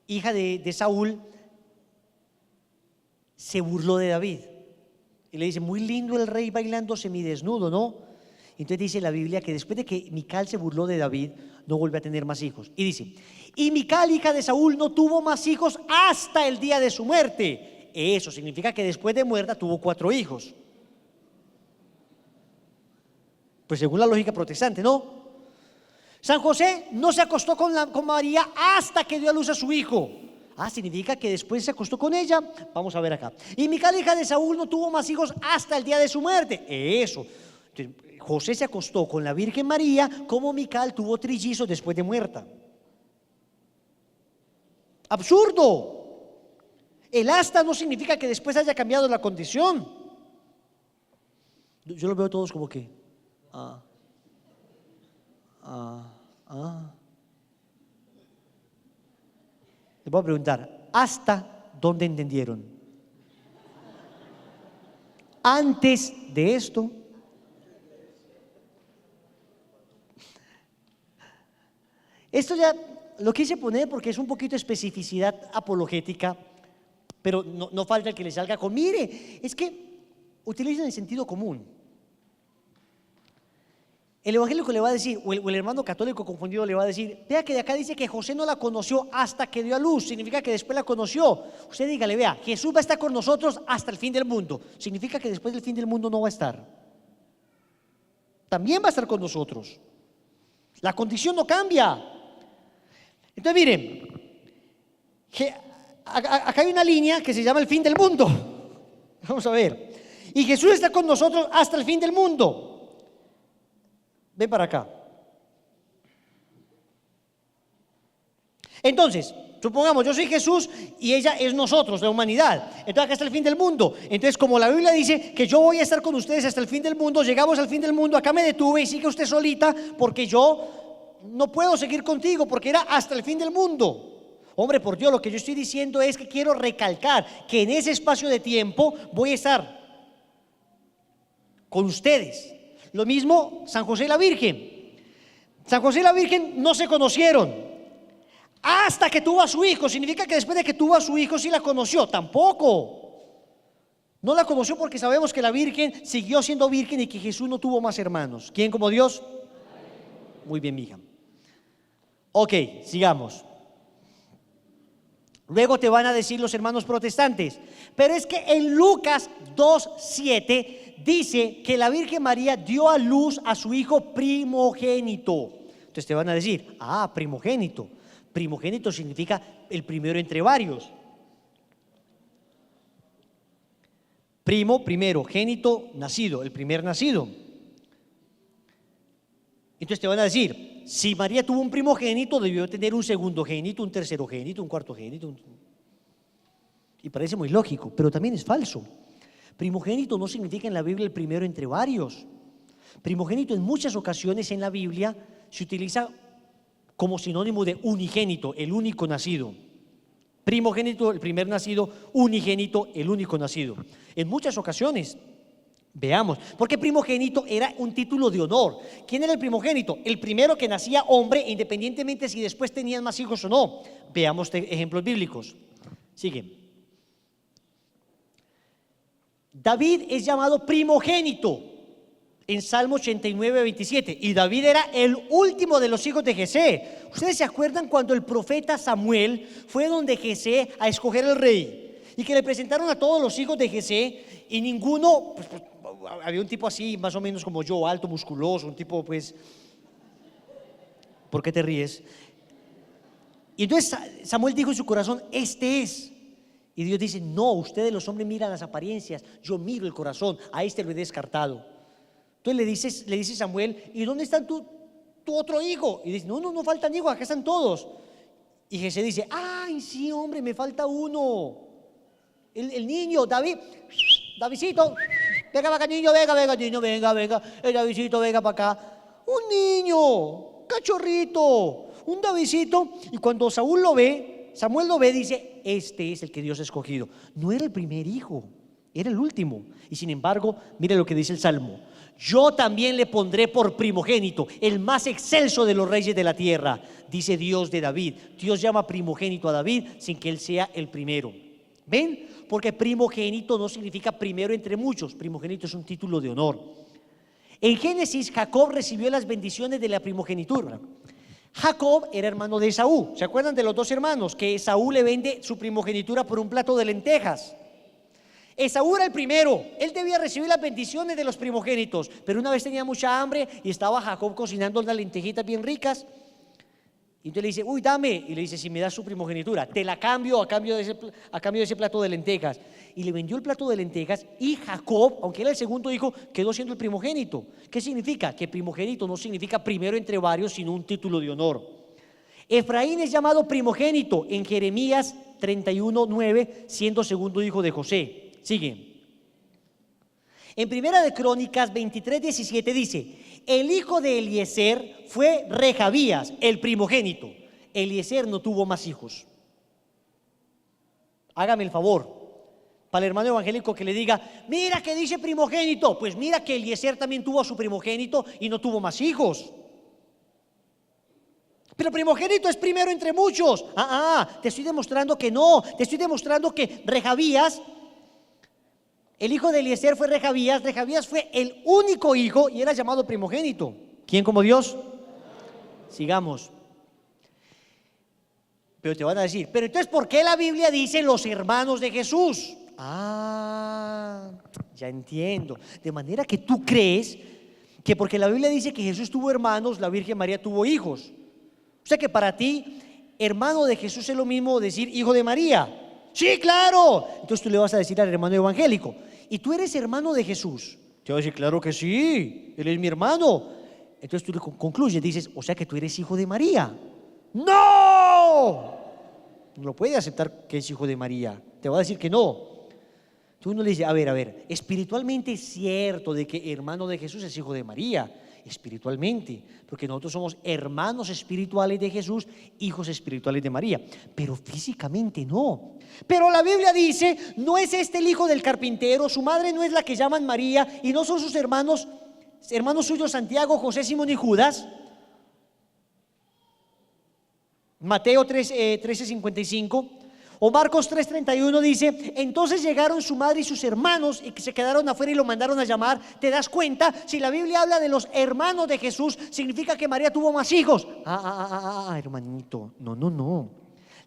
[SPEAKER 2] hija de Saúl, se burló de David y le dice, muy lindo el rey bailando semidesnudo, ¿no? Entonces dice la Biblia que después de que Mical se burló de David, no volvió a tener más hijos. Y dice, y Mical, hija de Saúl, no tuvo más hijos hasta el día de su muerte. Eso significa que después de muerta tuvo 4 hijos. Pues según la lógica protestante, ¿no? San José no se acostó con María hasta que dio a luz a su hijo. Significa que después se acostó con ella. Vamos a ver acá. Y Mical, hija de Saúl, no tuvo más hijos hasta el día de su muerte. Eso. Entonces, José se acostó con la Virgen María, como Mical tuvo trillizos después de muerta. Absurdo. El hasta no significa que después haya cambiado la condición. Yo los veo todos como que Les voy a preguntar, ¿hasta dónde entendieron? Antes de esto. Esto ya lo quise poner porque es un poquito de especificidad apologética, pero no falta el que le salga con, mire, es que utilizan el sentido común. El evangélico le va a decir, o el hermano católico confundido le va a decir, vea que de acá dice que José no la conoció hasta que dio a luz, significa que después la conoció. Usted dígale, vea, Jesús va a estar con nosotros hasta el fin del mundo, significa que después del fin del mundo no va a estar. También va a estar con nosotros. La condición no cambia. Entonces miren, acá hay una línea que se llama el fin del mundo. Vamos a ver. Y Jesús está con nosotros hasta el fin del mundo. Ven para acá. Entonces, supongamos, yo soy Jesús y ella es nosotros, la humanidad. Entonces acá está el fin del mundo. Entonces, como la Biblia dice que yo voy a estar con ustedes hasta el fin del mundo, llegamos al fin del mundo, acá me detuve y sigue usted solita porque yo no puedo seguir contigo porque era hasta el fin del mundo. Hombre, por Dios, lo que yo estoy diciendo es que quiero recalcar que en ese espacio de tiempo voy a estar con ustedes. Lo mismo San José y la Virgen. San José y la Virgen no se conocieron hasta que tuvo a su hijo. ¿Significa que después de que tuvo a su hijo sí la conoció? Tampoco. No la conoció porque sabemos que la Virgen siguió siendo virgen y que Jesús no tuvo más hermanos. ¿Quién como Dios? Muy bien, mija. Ok, sigamos. Luego te van a decir los hermanos protestantes, pero es que en Lucas 2:7 dice que la Virgen María dio a luz a su hijo primogénito. Entonces te van a decir, primogénito. Primogénito significa el primero entre varios. Primo, primero, génito, nacido, el primer nacido. Entonces te van a decir, si María tuvo un primogénito, debió tener un segundo génito, un tercero génito, un cuarto génito. Y parece muy lógico, pero también es falso. Primogénito no significa en la Biblia el primero entre varios. Primogénito en muchas ocasiones en la Biblia se utiliza como sinónimo de unigénito, el único nacido. Primogénito, el primer nacido; unigénito, el único nacido. En muchas ocasiones, veamos, porque primogénito era un título de honor. ¿Quién era el primogénito? El primero que nacía hombre, independientemente si después tenían más hijos o no. Veamos ejemplos bíblicos. Sigue. David es llamado primogénito en Salmo 89:27, y David era el último de los hijos de Jesé. ¿Ustedes se acuerdan cuando el profeta Samuel fue donde Jesé a escoger el rey? Y que le presentaron a todos los hijos de Jesé y ninguno, pues, había un tipo así, más o menos como yo, alto, musculoso, un tipo pues, ¿por qué te ríes? Y entonces Samuel dijo en su corazón, este es. Y Dios dice, no, ustedes los hombres miran las apariencias, yo miro el corazón, a este lo he descartado. Entonces le dice Samuel, ¿y dónde está tu otro hijo? Y dice, no faltan hijos, acá están todos. Y Jesé dice, ay, sí, hombre, me falta uno. El niño, Davidcito, venga para acá, niño, venga, niño, venga. El Davidcito, venga para acá. Un niño, cachorrito, un Davidcito. Y cuando Samuel lo ve, dice, este es el que Dios ha escogido. No era el primer hijo, era el último. Y sin embargo, mire lo que dice el Salmo. Yo también le pondré por primogénito, el más excelso de los reyes de la tierra, dice Dios de David. Dios llama primogénito a David sin que él sea el primero. ¿Ven? Porque primogénito no significa primero entre muchos. Primogénito es un título de honor. En Génesis, Jacob recibió las bendiciones de la primogenitura. Jacob era hermano de Esaú. ¿Se acuerdan de los dos hermanos? Que Esaú le vende su primogenitura por un plato de lentejas. Esaú era el primero, él debía recibir las bendiciones de los primogénitos, pero una vez tenía mucha hambre y estaba Jacob cocinando unas lentejitas bien ricas. Y entonces le dice, uy, dame. Y le dice, si me das su primogenitura, te la cambio a cambio de ese plato de lentejas. Y le vendió el plato de lentejas, y Jacob, aunque era el segundo hijo, quedó siendo el primogénito. ¿Qué significa? Que primogénito no significa primero entre varios, sino un título de honor. Efraín es llamado primogénito en Jeremías 31:9, siendo segundo hijo de José. Sigue. En Primera de Crónicas 23:17 dice, el hijo de Eliezer fue Rehabías, el primogénito. Eliezer no tuvo más hijos. Hágame el favor, para el hermano evangélico que le diga, mira que dice primogénito, pues mira que Eliezer también tuvo a su primogénito y no tuvo más hijos. Pero primogénito es primero entre muchos. Te estoy demostrando que no. Te estoy demostrando que Rehabías, el hijo de Eliezer fue Rehabías. Rehabías fue el único hijo y era llamado primogénito. ¿Quién como Dios? Sigamos. Pero te van a decir, pero entonces ¿por qué la Biblia dice los hermanos de Jesús? Ya entiendo. De manera que tú crees que porque la Biblia dice que Jesús tuvo hermanos, la Virgen María tuvo hijos. O sea que para ti, hermano de Jesús es lo mismo decir hijo de María. Sí, claro. Entonces tú le vas a decir al hermano evangélico, ¿y tú eres hermano de Jesús? Te va a decir, claro que sí, él es mi hermano. Entonces tú le concluyes, dices, o sea que tú eres hijo de María. ¡No! No lo puede aceptar que es hijo de María. Te va a decir que no. Tú no le dices, a ver, espiritualmente es cierto de que hermano de Jesús es hijo de María. Espiritualmente, porque nosotros somos hermanos espirituales de Jesús, hijos espirituales de María, pero físicamente no. Pero la Biblia dice, no es este el hijo del carpintero, su madre no es la que llaman María, y no son sus hermanos suyos Santiago, José, Simón y Judas. Mateo 13:55. O Marcos 3:31 dice: entonces llegaron su madre y sus hermanos y que se quedaron afuera y lo mandaron a llamar. ¿Te das cuenta? Si la Biblia habla de los hermanos de Jesús, significa que María tuvo más hijos. Hermanito, no.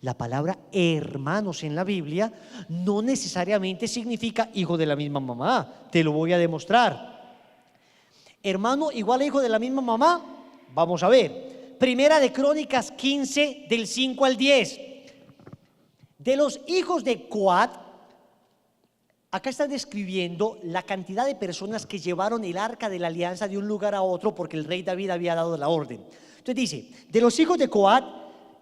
[SPEAKER 2] La palabra hermanos en la Biblia no necesariamente significa hijo de la misma mamá. Te lo voy a demostrar. Hermano igual a hijo de la misma mamá. Vamos a ver. Primera de Crónicas 15 del 5 al 10. De los hijos de Coat, acá está describiendo la cantidad de personas que llevaron el arca de la alianza de un lugar a otro porque el rey David había dado la orden. Entonces dice, de los hijos de Coat,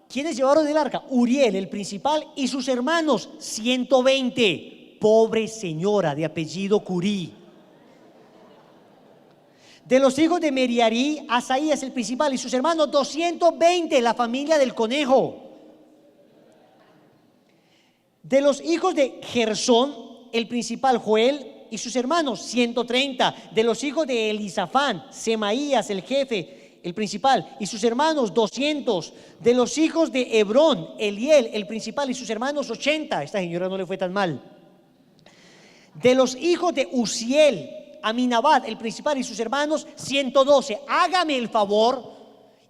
[SPEAKER 2] ¿quiénes llevaron el arca? Uriel, el principal, y sus hermanos, 120. Pobre señora de apellido Curí. De los hijos de Meriarí, Asaías, el principal, y sus hermanos, 220, la familia del conejo. De los hijos de Gersón, el principal Joel y sus hermanos, 130. De los hijos de Elisafán, Semaías, el jefe, el principal, y sus hermanos, 200. De los hijos de Hebrón, Eliel, el principal, y sus hermanos, 80. Esta señora no le fue tan mal. De los hijos de Uziel, Aminabad, el principal, y sus hermanos, 112. Hágame el favor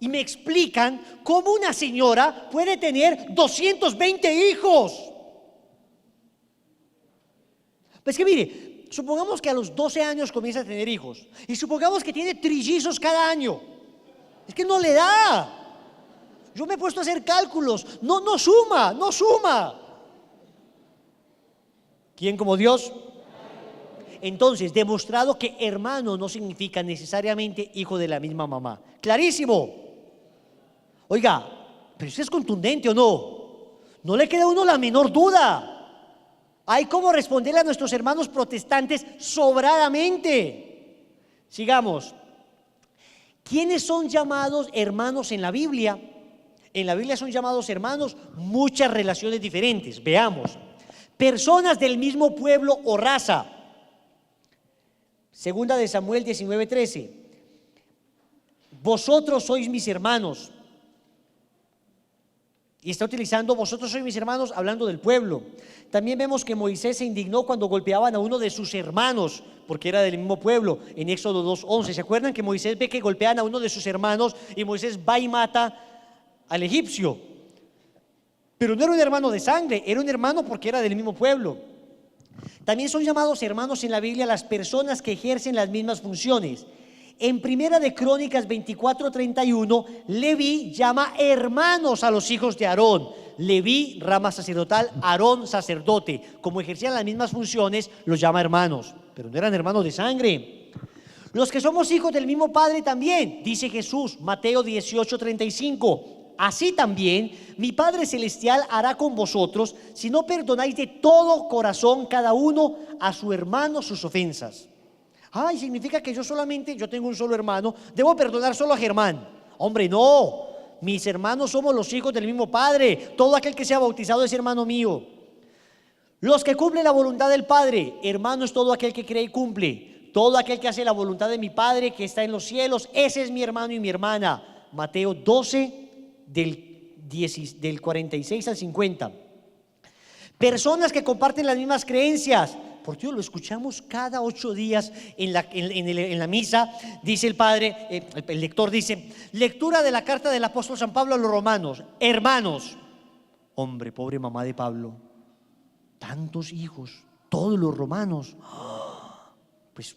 [SPEAKER 2] y me explican cómo una señora puede tener 220 hijos. Pues que mire, supongamos que a los 12 años comienza a tener hijos y supongamos que tiene trillizos cada año. Es que no le da. Yo me he puesto a hacer cálculos. No suma. ¿Quién como Dios? Entonces, demostrado que hermano no significa necesariamente hijo de la misma mamá. Clarísimo. Oiga, pero eso es contundente o no. No le queda a uno la menor duda. Hay cómo responderle a nuestros hermanos protestantes sobradamente. Sigamos. ¿Quiénes son llamados hermanos en la Biblia? En la Biblia son llamados hermanos muchas relaciones diferentes. Veamos. Personas del mismo pueblo o raza. Segunda de Samuel 19:13. Vosotros sois mis hermanos. Y está utilizando vosotros sois mis hermanos hablando del pueblo. También vemos que Moisés se indignó cuando golpeaban a uno de sus hermanos porque era del mismo pueblo en Éxodo 2:11. ¿Se acuerdan que Moisés ve que golpean a uno de sus hermanos y Moisés va y mata al egipcio? Pero no era un hermano de sangre, era un hermano porque era del mismo pueblo. También son llamados hermanos en la Biblia las personas que ejercen las mismas funciones. En Primera de Crónicas 24:31, Leví llama hermanos a los hijos de Aarón. Leví, rama sacerdotal, Aarón, sacerdote. Como ejercían las mismas funciones, los llama hermanos, pero no eran hermanos de sangre. Los que somos hijos del mismo Padre también, dice Jesús, Mateo 18:35. Así también mi Padre Celestial hará con vosotros si no perdonáis de todo corazón cada uno a su hermano sus ofensas. Significa que yo tengo un solo hermano, debo perdonar solo a Germán. Hombre, no, mis hermanos somos los hijos del mismo Padre. Todo aquel que sea bautizado es hermano mío. Los que cumplen la voluntad del Padre, hermano es todo aquel que cree y cumple. Todo aquel que hace la voluntad de mi Padre que está en los cielos, ese es mi hermano y mi hermana. Mateo 12 del 46 al 50. Personas que comparten las mismas creencias. Por Dios, lo escuchamos cada 8 días en la misa. Dice el padre, el lector dice: lectura de la carta del apóstol San Pablo a los romanos. Hermanos, hombre, pobre mamá de Pablo, tantos hijos, todos los romanos. Pues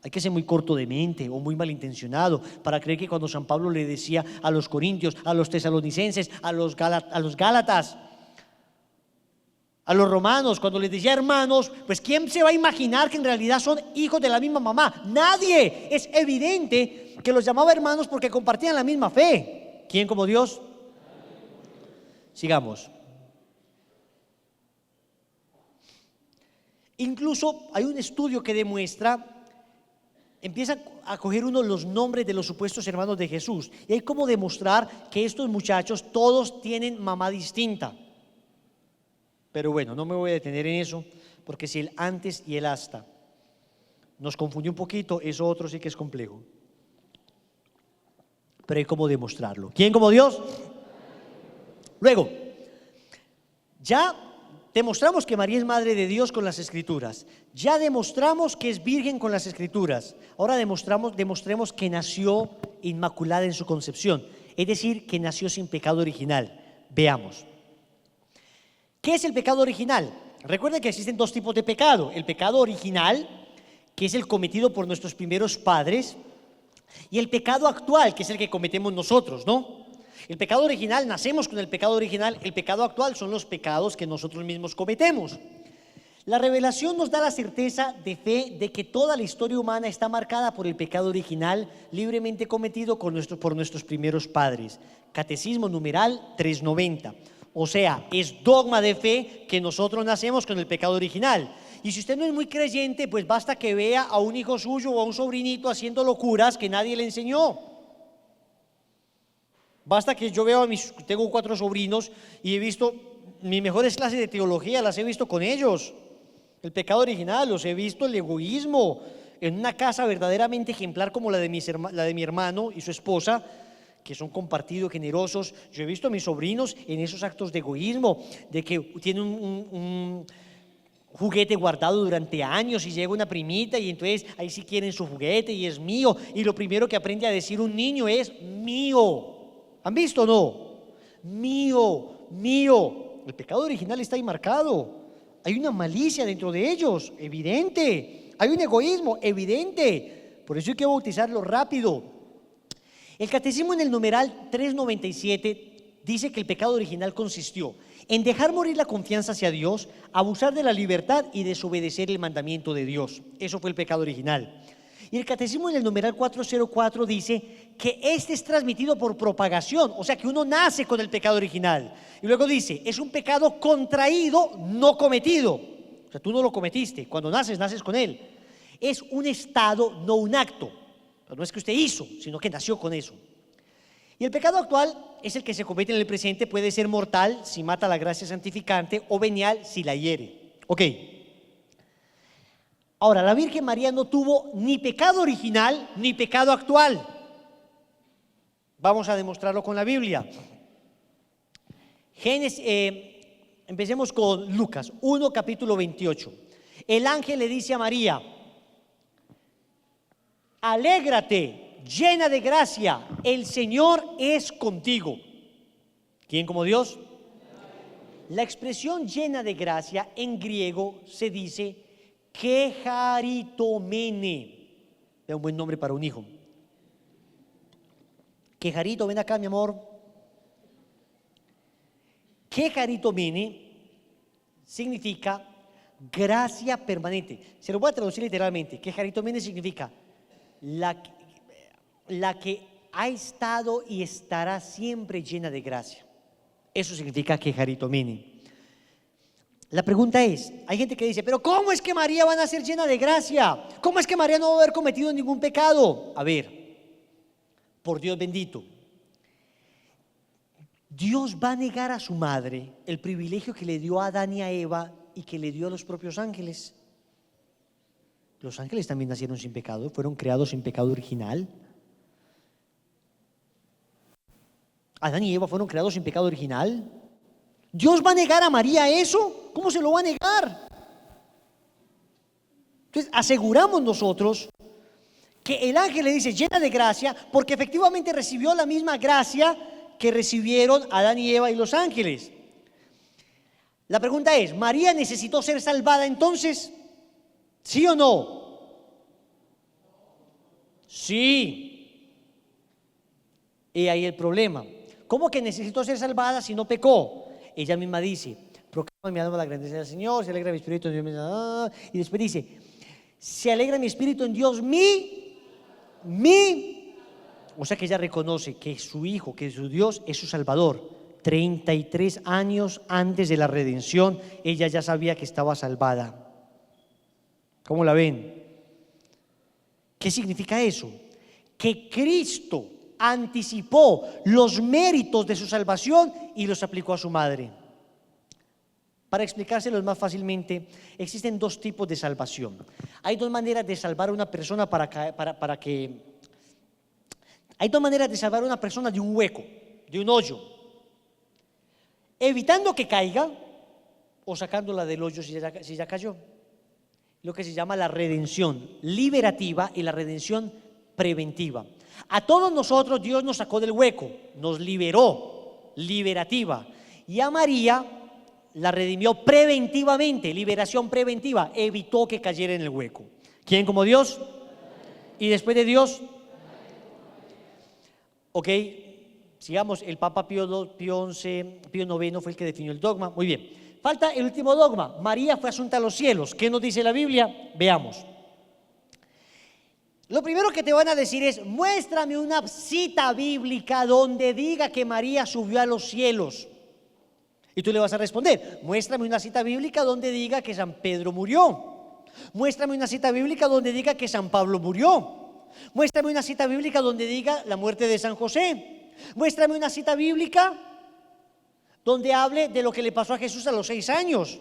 [SPEAKER 2] hay que ser muy corto de mente o muy malintencionado para creer que cuando San Pablo le decía a los corintios, a los tesalonicenses, a los gálatas, a los romanos, cuando les decía hermanos, pues ¿quién se va a imaginar que en realidad son hijos de la misma mamá? Nadie. Es evidente que los llamaba hermanos porque compartían la misma fe. ¿Quién como Dios? Sigamos. Incluso hay un estudio que demuestra, empieza a coger uno los nombres de los supuestos hermanos de Jesús y hay como demostrar que estos muchachos todos tienen mamá distinta. Pero bueno, no me voy a detener en eso, porque si el antes y el hasta nos confundió un poquito, eso otro sí que es complejo. pero hay cómo demostrarlo. ¿Quién como Dios? Luego, ya demostramos que María es madre de Dios con las Escrituras. Ya demostramos que es virgen con las Escrituras. Ahora demostremos que nació inmaculada en su concepción. Es decir, que nació sin pecado original. Veamos. ¿Qué es el pecado original? Recuerden que existen dos tipos de pecado. El pecado original, que es el cometido por nuestros primeros padres, y el pecado actual, que es el que cometemos nosotros, ¿no? El pecado original, nacemos con el pecado original. El pecado actual son los pecados que nosotros mismos cometemos. La revelación nos da la certeza de fe de que toda la historia humana está marcada por el pecado original libremente cometido por nuestros primeros padres. Catecismo numeral 390. O sea, es dogma de fe que nosotros nacemos con el pecado original. Y si usted no es muy creyente, pues basta que vea a un hijo suyo o a un sobrinito haciendo locuras que nadie le enseñó. Basta que yo veo tengo 4 sobrinos y he visto mis mejores clases de teología, las he visto con ellos. El pecado original, los he visto, el egoísmo, en una casa verdaderamente ejemplar como la de mi hermano y su esposa, que son compartidos, generosos. Yo he visto a mis sobrinos en esos actos de egoísmo, de que tienen un juguete guardado durante años y llega una primita y entonces ahí sí quieren su juguete y es mío, y lo primero que aprende a decir un niño es mío. ¿Han visto o no? Mío, mío. El pecado original está ahí marcado. Hay una malicia dentro de ellos, evidente. Hay un egoísmo, evidente. Por eso hay que bautizarlo rápido. El catecismo en el numeral 397 dice que el pecado original consistió en dejar morir la confianza hacia Dios, abusar de la libertad y desobedecer el mandamiento de Dios. Eso fue el pecado original. Y el catecismo en el numeral 404 dice que este es transmitido por propagación, o sea que uno nace con el pecado original. Y luego dice, es un pecado contraído, no cometido. O sea, tú no lo cometiste, cuando naces con él. Es un estado, no un acto. Pero no es que usted hizo, sino que nació con eso. Y el pecado actual es el que se comete en el presente, puede ser mortal si mata la gracia santificante o venial si la hiere. Ok. Ahora, la Virgen María no tuvo ni pecado original ni pecado actual. Vamos a demostrarlo con la Biblia. Empecemos con Lucas 1, capítulo 28. El ángel le dice a María: alégrate, llena de gracia, el Señor es contigo. ¿Quién como Dios? La expresión llena de gracia en griego se dice Quejaritomene. Es un buen nombre para un hijo. Quejarito, ven acá, mi amor. Quejaritomene significa gracia permanente. Se lo voy a traducir literalmente. Quejaritomene significa la que ha estado y estará siempre llena de gracia. Eso significa quejaritomene. La pregunta es, hay gente que dice, pero ¿cómo es que María va a ser llena de gracia? ¿Cómo es que María no va a haber cometido ningún pecado? A ver, por Dios bendito, Dios va a negar a su madre el privilegio que le dio a Adán y a Eva y que le dio a los propios ángeles. Los ángeles también nacieron sin pecado, fueron creados sin pecado original. Adán y Eva fueron creados sin pecado original. ¿Dios va a negar a María eso? ¿Cómo se lo va a negar? Entonces aseguramos nosotros que el ángel le dice llena de gracia porque efectivamente recibió la misma gracia que recibieron Adán y Eva y los ángeles. La pregunta es, ¿María necesitó ser salvada entonces? ¿Sí o no? Sí. Y ahí el problema. ¿Cómo que necesitó ser salvada si no pecó? Ella misma dice, proclama mi alma la grandeza del Señor, se alegra mi espíritu en Dios, y después dice, se alegra mi espíritu en Dios, o sea que ella reconoce que su Hijo, que su Dios es su Salvador. 33 años antes de la redención, ella ya sabía que estaba salvada. ¿Cómo la ven? ¿Qué significa eso? Que Cristo anticipó los méritos de su salvación y los aplicó a su madre. Para explicárselos más fácilmente, existen dos tipos de salvación. Hay dos maneras de salvar a una persona para que Hay dos maneras de salvar a una persona de un hueco, de un hoyo: evitando que caiga o sacándola del hoyo si ya cayó. Lo que se llama la redención liberativa y la redención preventiva. A todos nosotros Dios nos sacó del hueco, nos liberó, liberativa. Y a María la redimió preventivamente, liberación preventiva, evitó que cayera en el hueco. ¿Quién como Dios? Y después de Dios, ok, sigamos. El Papa Pío IX fue el que definió el dogma. Muy bien, falta el último dogma: María fue asunta a los cielos. ¿Qué nos dice la Biblia? Veamos. Lo primero que te van a decir es: muéstrame una cita bíblica donde diga que María subió a los cielos. Y tú le vas a responder: muéstrame una cita bíblica donde diga que San Pedro murió. Muéstrame una cita bíblica donde diga que San Pablo murió. Muéstrame una cita bíblica donde diga la muerte de San José. Muéstrame una cita bíblica donde hable de lo que le pasó a Jesús a los 6 años.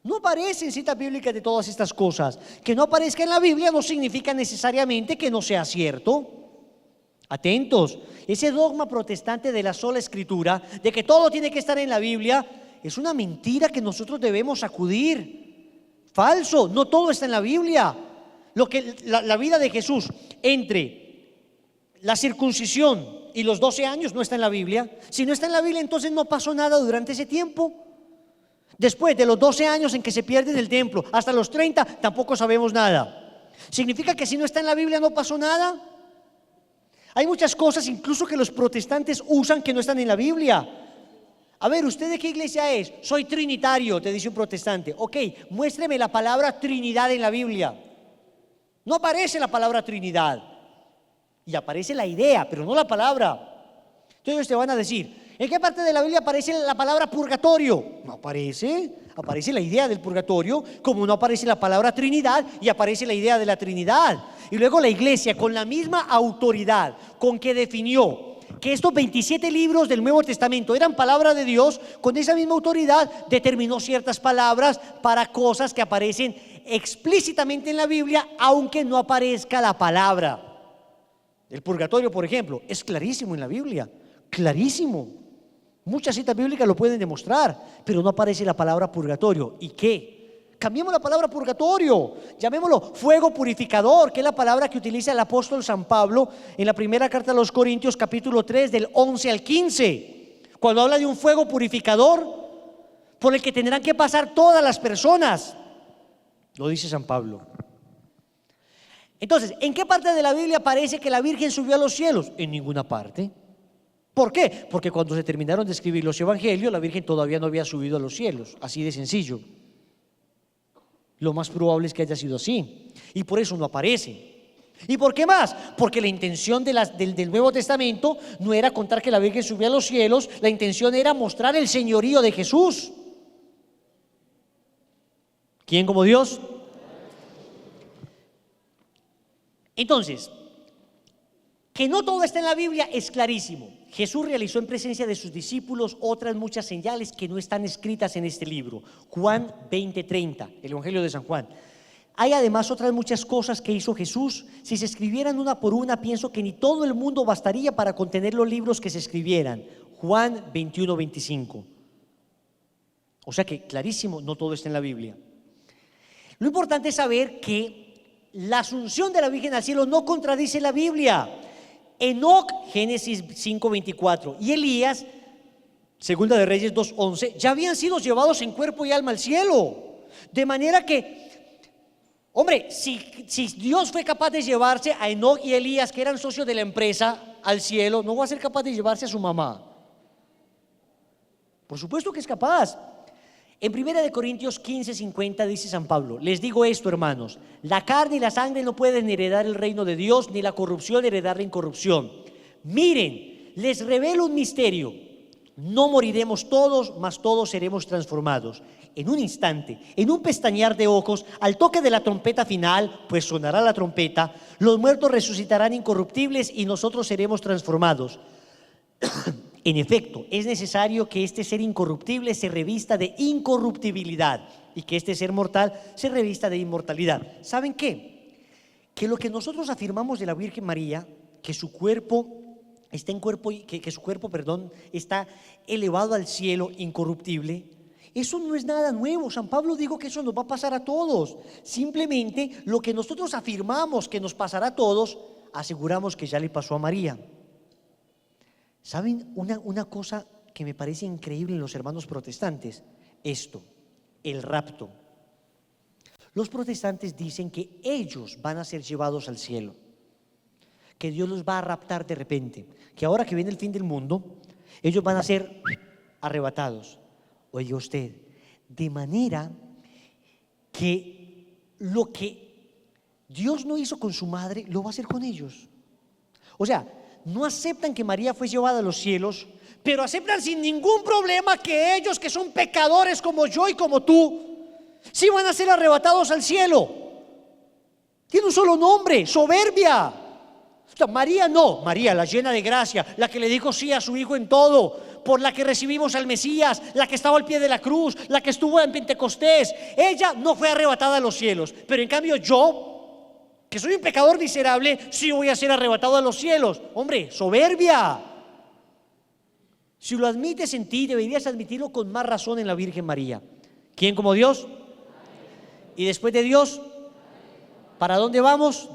[SPEAKER 2] No aparecen citas bíblicas de todas estas cosas. Que no aparezca en la Biblia no significa necesariamente que no sea cierto. Atentos, ese dogma protestante de la sola escritura, de que todo tiene que estar en la Biblia, es una mentira que nosotros debemos sacudir. Falso, no todo está en la Biblia. La vida de Jesús entre la circuncisión y los 12 años no está en la Biblia. Si no está en la Biblia, entonces no pasó nada durante ese tiempo. Después de los 12 años en que se pierde del templo hasta los 30, tampoco sabemos nada. ¿Significa que si no está en la Biblia no pasó nada? Hay muchas cosas incluso que los protestantes usan que no están en la Biblia. A ver, ¿usted de qué iglesia es? Soy trinitario, te dice un protestante. Ok, muéstreme la palabra Trinidad en la Biblia. No aparece la palabra Trinidad. Y aparece la idea, pero no la palabra. Entonces te van a decir: ¿en qué parte de la Biblia aparece la palabra purgatorio? No aparece. Aparece la idea del purgatorio, como no aparece la palabra Trinidad, y aparece la idea de la Trinidad. Y luego la iglesia, con la misma autoridad con que definió que estos 27 libros del Nuevo Testamento eran palabra de Dios, con esa misma autoridad determinó ciertas palabras para cosas que aparecen explícitamente en la Biblia, aunque no aparezca la palabra. El purgatorio, por ejemplo, es clarísimo en la Biblia, clarísimo. Muchas citas bíblicas lo pueden demostrar, pero no aparece la palabra purgatorio. ¿Y qué? Cambiemos la palabra purgatorio, llamémoslo fuego purificador, que es la palabra que utiliza el apóstol San Pablo en la primera carta a los Corintios, capítulo 3, del 11 al 15, cuando habla de un fuego purificador por el que tendrán que pasar todas las personas. Lo dice San Pablo. Entonces, ¿en qué parte de la Biblia aparece que la Virgen subió a los cielos? En ninguna parte. ¿Por qué? Porque cuando se terminaron de escribir los evangelios, la Virgen todavía no había subido a los cielos. Así de sencillo. Lo más probable es que haya sido así. Y por eso no aparece. ¿Y por qué más? Porque la intención del Nuevo Testamento no era contar que la Virgen subió a los cielos. La intención era mostrar el señorío de Jesús. ¿Quién como Dios? Entonces, que no todo está en la Biblia es clarísimo. Jesús realizó en presencia de sus discípulos otras muchas señales que no están escritas en este libro. Juan 20:30, el Evangelio de San Juan. Hay además otras muchas cosas que hizo Jesús. Si se escribieran una por una, pienso que ni todo el mundo bastaría para contener los libros que se escribieran. Juan 21:25. O sea que clarísimo, no todo está en la Biblia. Lo importante es saber que la asunción de la Virgen al cielo no contradice la Biblia. Enoc, Génesis 5:24, y Elías, Segunda de Reyes 2:11, ya habían sido llevados en cuerpo y alma al cielo. De manera que, hombre, si Dios fue capaz de llevarse a Enoc y Elías, que eran socios de la empresa, al cielo, ¿no va a ser capaz de llevarse a su mamá? Por supuesto que es capaz. En 1 Corintios 15:50 dice San Pablo: les digo esto, hermanos, la carne y la sangre no pueden heredar el reino de Dios, ni la corrupción heredar la incorrupción. Miren, les revelo un misterio: no moriremos todos, mas todos seremos transformados. En un instante, en un pestañear de ojos, al toque de la trompeta final, pues sonará la trompeta, los muertos resucitarán incorruptibles y nosotros seremos transformados. En efecto, es necesario que este ser incorruptible se revista de incorruptibilidad y que este ser mortal se revista de inmortalidad. ¿Saben qué? que lo que nosotros afirmamos de la Virgen María, que su cuerpo está que su cuerpo, perdón, está elevado al cielo incorruptible, eso no es nada nuevo. San Pablo dijo que eso nos va a pasar a todos. Simplemente lo que nosotros afirmamos que nos pasará a todos, aseguramos que ya le pasó a María. ¿Saben una cosa que me parece increíble en los hermanos protestantes? Esto, el rapto. Los protestantes dicen que ellos van a ser llevados al cielo, que Dios los va a raptar de repente, que ahora que viene el fin del mundo, ellos van a ser arrebatados. Oiga usted, de manera que lo que Dios no hizo con su madre, lo va a hacer con ellos. O sea, no aceptan que María fue llevada a los cielos, pero aceptan sin ningún problema que ellos, que son pecadores como yo y como tú, sí van a ser arrebatados al cielo. Tiene un solo nombre: soberbia. O sea, María no, María la llena de gracia, la que le dijo sí a su hijo en todo, por la que recibimos al Mesías, la que estaba al pie de la cruz, la que estuvo en Pentecostés. Ella no fue arrebatada a los cielos, pero en cambio yo, que soy un pecador miserable, sí voy a ser arrebatado a los cielos. Hombre, soberbia. Si lo admites en ti, deberías admitirlo con más razón en la Virgen María. ¿Quién como Dios? Y después de Dios, ¿para dónde vamos?